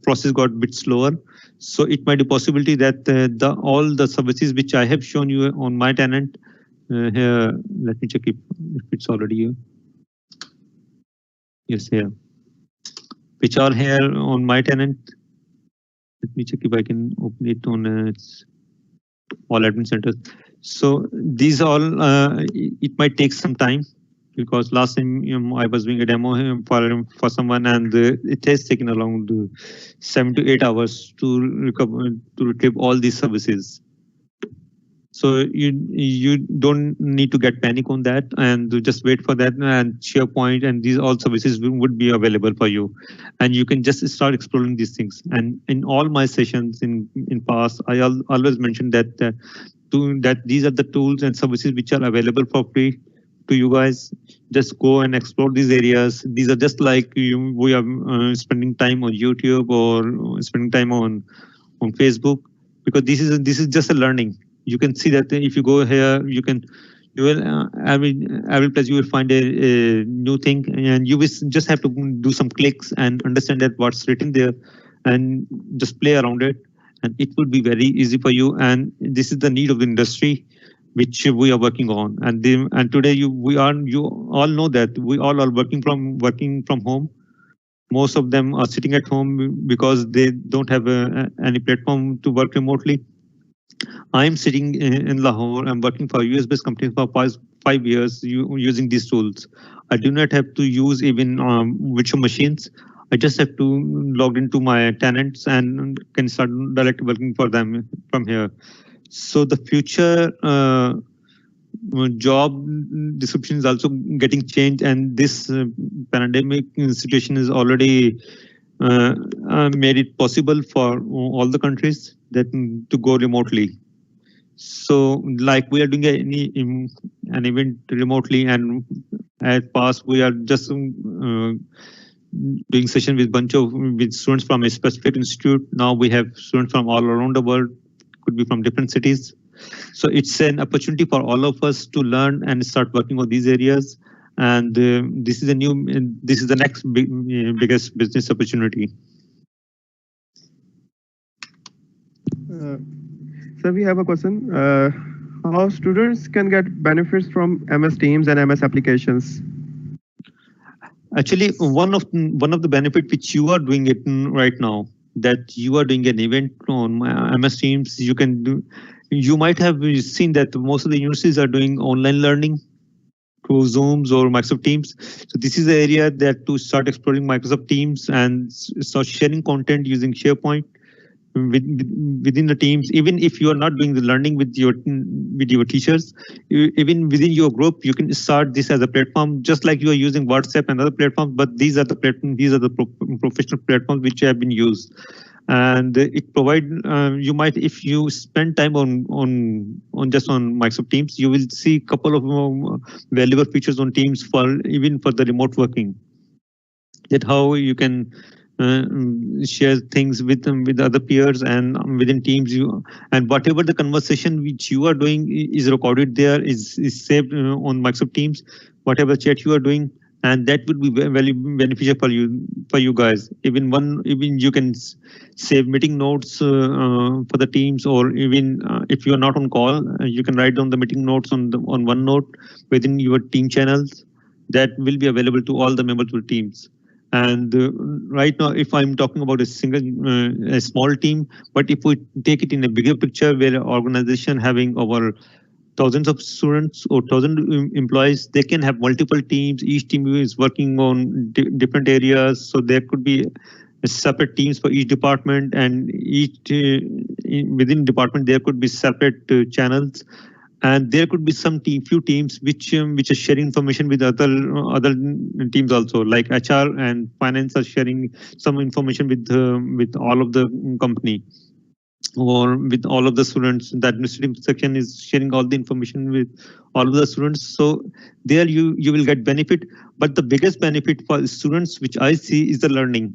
Speaker 1: process got a bit slower. So it might be possibility that all the services which I have shown you on my tenant here, let me check if it's already here. Yes, here, which are here on my tenant. Let me check if I can open it on all admin centers. So these all, it might take some time because last time I was doing a demo for someone, and it has taken around 7 to 8 hours to retrieve all these services. So you don't need to get panic on that, and just wait for that, and SharePoint and these all services would be available for you, and you can just start exploring these things. And in all my sessions in past, I always mentioned that that these are the tools and services which are available for free to you guys. Just go and explore these areas. These are just like we are spending time on YouTube or spending time on Facebook, because this is just a learning. You can see that if you go here, you will every place you will find a new thing, and you will just have to do some clicks and understand that what's written there, and just play around it, and it will be very easy for you. And this is the need of the industry which we are working on. And today you all know that we all are working from home. Most of them are sitting at home because they don't have any platform to work remotely. I'm sitting in Lahore. I'm working for a US-based company for 5 years using these tools. I do not have to use even virtual machines. I just have to log into my tenants and can start directly working for them from here. So the future job description is also getting changed, and this pandemic situation is already made it possible for all the countries that to go remotely. So like we are doing an event remotely, and at past we are just doing session with with students from a specific institute. Now we have students from all around the world, could be from different cities. So it's an opportunity for all of us to learn and start working on these areas. And this is this is the next biggest business opportunity.
Speaker 2: So we have a question. How students can get benefits from MS Teams and MS applications?
Speaker 1: Actually, one of the benefit which you are doing it right now, that you are doing an event on MS Teams, you can do. You might have seen that most of the universities are doing online learning through Zooms or Microsoft Teams. So this is the area that to start exploring Microsoft Teams and start sharing content using SharePoint within the teams. Even if you are not doing the learning with your teachers, even within your group, you can start this as a platform, just like you are using WhatsApp and other platforms. But these are the professional platforms which have been used, and it provide you might, if you spend time on just on Microsoft Teams, you will see a couple of valuable features on Teams for even for the remote working. That how you can share things with other peers and within teams, and whatever the conversation which you are doing is recorded there, is saved on Microsoft Teams, whatever chat you are doing, and that would be very beneficial for you guys. Even you can save meeting notes for the teams, or even if you are not on call, you can write down the meeting notes on OneNote within your team channels. That will be available to all the members of the teams. And right now, if I'm talking about a small team, but if we take it in a bigger picture, where an organization having over thousands of students or 1,000 employees, they can have multiple teams. Each team is working on different areas. So there could be separate teams for each department, and each within department there could be separate channels. And there could be some few teams which are sharing information with other teams also, like HR and finance are sharing some information with all of the company, or with all of the students. The administrative section is sharing all the information with all of the students. So there you will get benefit. But the biggest benefit for students which I see is the learning,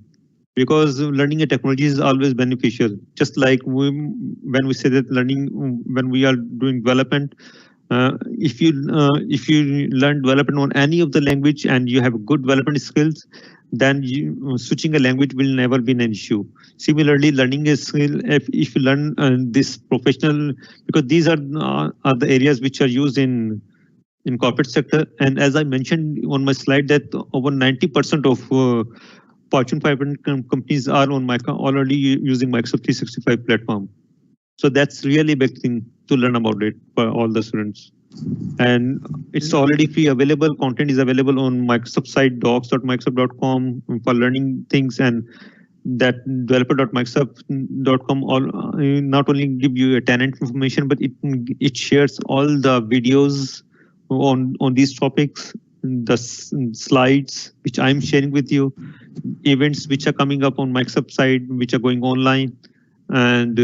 Speaker 1: because learning a technology is always beneficial. Just like when we say that learning, when we are doing development, if you learn development on any of the language and you have good development skills, then switching a language will never be an issue. Similarly, learning a skill, if you learn this professional, because these are the areas which are used in corporate sector. And as I mentioned on my slide, that over 90% of Fortune 500 companies are on already using Microsoft 365 platform. So that's really a big thing to learn about it for all the students. And it's already free available. Content is available on Microsoft site, docs.microsoft.com for learning things, and that developer.microsoft.com all not only give you a tenant information, but it shares all the videos on these topics, the slides which I'm sharing with you, events which are coming up on Microsoft site, which are going online, and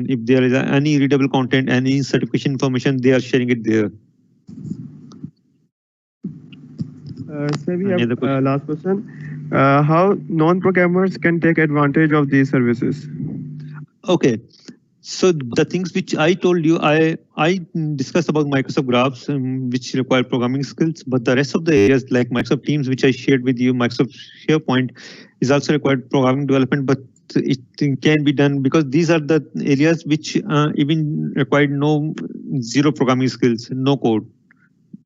Speaker 1: if there is any readable content, any certification information, they are sharing it there.
Speaker 2: So we have last question. How non-programmers can take advantage of these services?
Speaker 1: Okay. So the things which I told you, I discussed about Microsoft Graphs, which require programming skills, but the rest of the areas like Microsoft Teams, which I shared with you, Microsoft SharePoint is also required programming development, but it can be done, because these are the areas which even required zero programming skills, no code.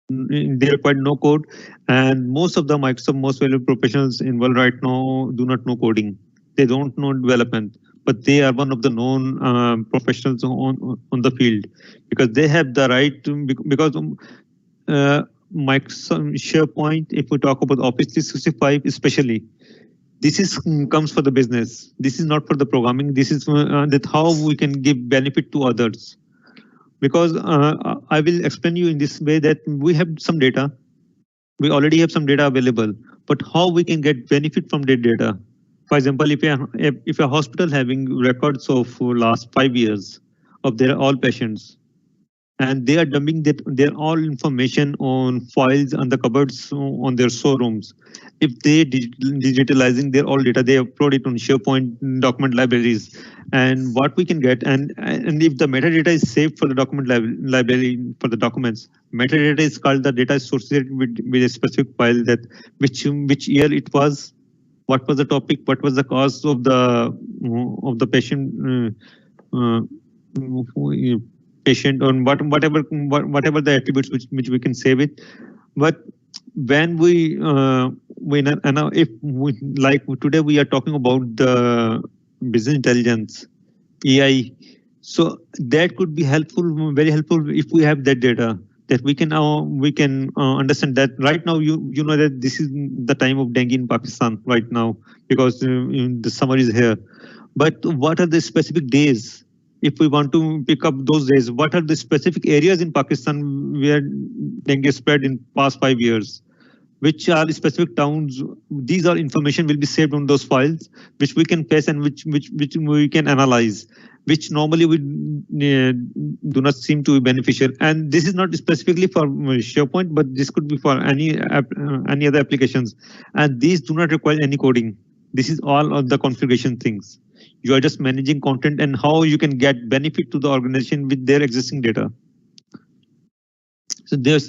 Speaker 1: They required no code, and most of the Microsoft most valuable professionals involved right now do not know coding. They don't know development, but they are one of the known professionals on the field, because they have the right to, because Microsoft SharePoint, if we talk about Office 365 especially, this is comes for the business. This is not for the programming. This is that how we can give benefit to others. Because I will explain you in this way, that we have some data. We already have some data available, but how we can get benefit from that data. For example, if a hospital having records of last 5 years of their all patients, and they are dumping their all information on files on the cupboards on their showrooms, if they digitalizing their all data, they upload it on SharePoint document libraries, and what we can get, and if the metadata is saved for the document library for the documents, metadata is called the data associated with a specific file, that which year it was, what was the topic, what was the cause of the patient. Patient on whatever the attributes which we can save it. But when if we, like today we are talking about the business intelligence, AI, so that could be helpful, very helpful, if we have that data, that we can understand that right now you know that this is the time of dengue in Pakistan right now, because the summer is here. But what are the specific days? If we want to pick up those days, what are the specific areas in Pakistan where dengue spread in past 5 years? Which are specific towns? These are information will be saved on those files, which we can paste and which we can analyze, which normally we do not seem to be beneficial. And this is not specifically for SharePoint, but this could be for any other applications. And these do not require any coding. This is all of the configuration things. You are just managing content and how you can get benefit to the organization with their existing data. So this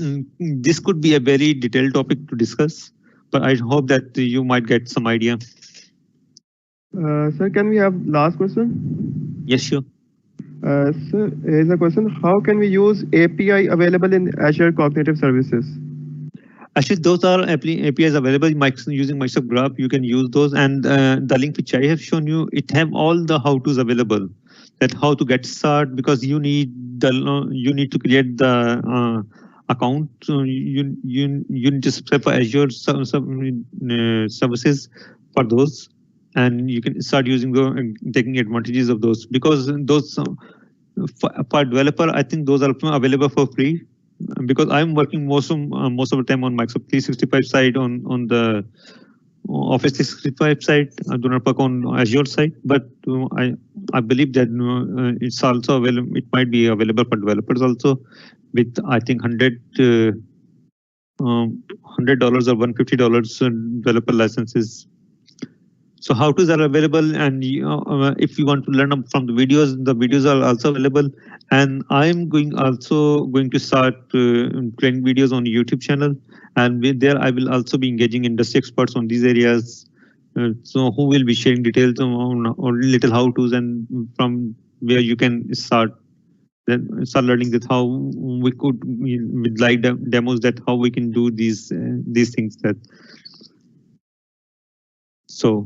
Speaker 1: could be a very detailed topic to discuss, but I hope that you might get some idea.
Speaker 2: Sir, can we have last question?
Speaker 1: Yes, sure.
Speaker 2: Sir, here's a question. How can we use API available in Azure Cognitive Services?
Speaker 1: Actually, those are APIs available using Microsoft Graph. You can use those, and the link which I have shown you, it have all the how-tos available. That how to get started, because you need to create the account. You need to subscribe for Azure services for those, and you can start using taking advantages of those, because those for developer, I think those are available for free. Because I'm working most of the time on Microsoft 365 side, on the Office 365 side. I do not work on Azure side, but I believe that it's also available. It might be available for developers also, with I think $100 or $150 developer licenses. So how-tos are available, and if you want to learn from the videos are also available. And I'm also going to start creating videos on YouTube channel, and with there I will also be engaging industry experts on these areas. So who will be sharing details on little how-tos, and from where you can start learning that how we could, with live demos, that how we can do these things. That so.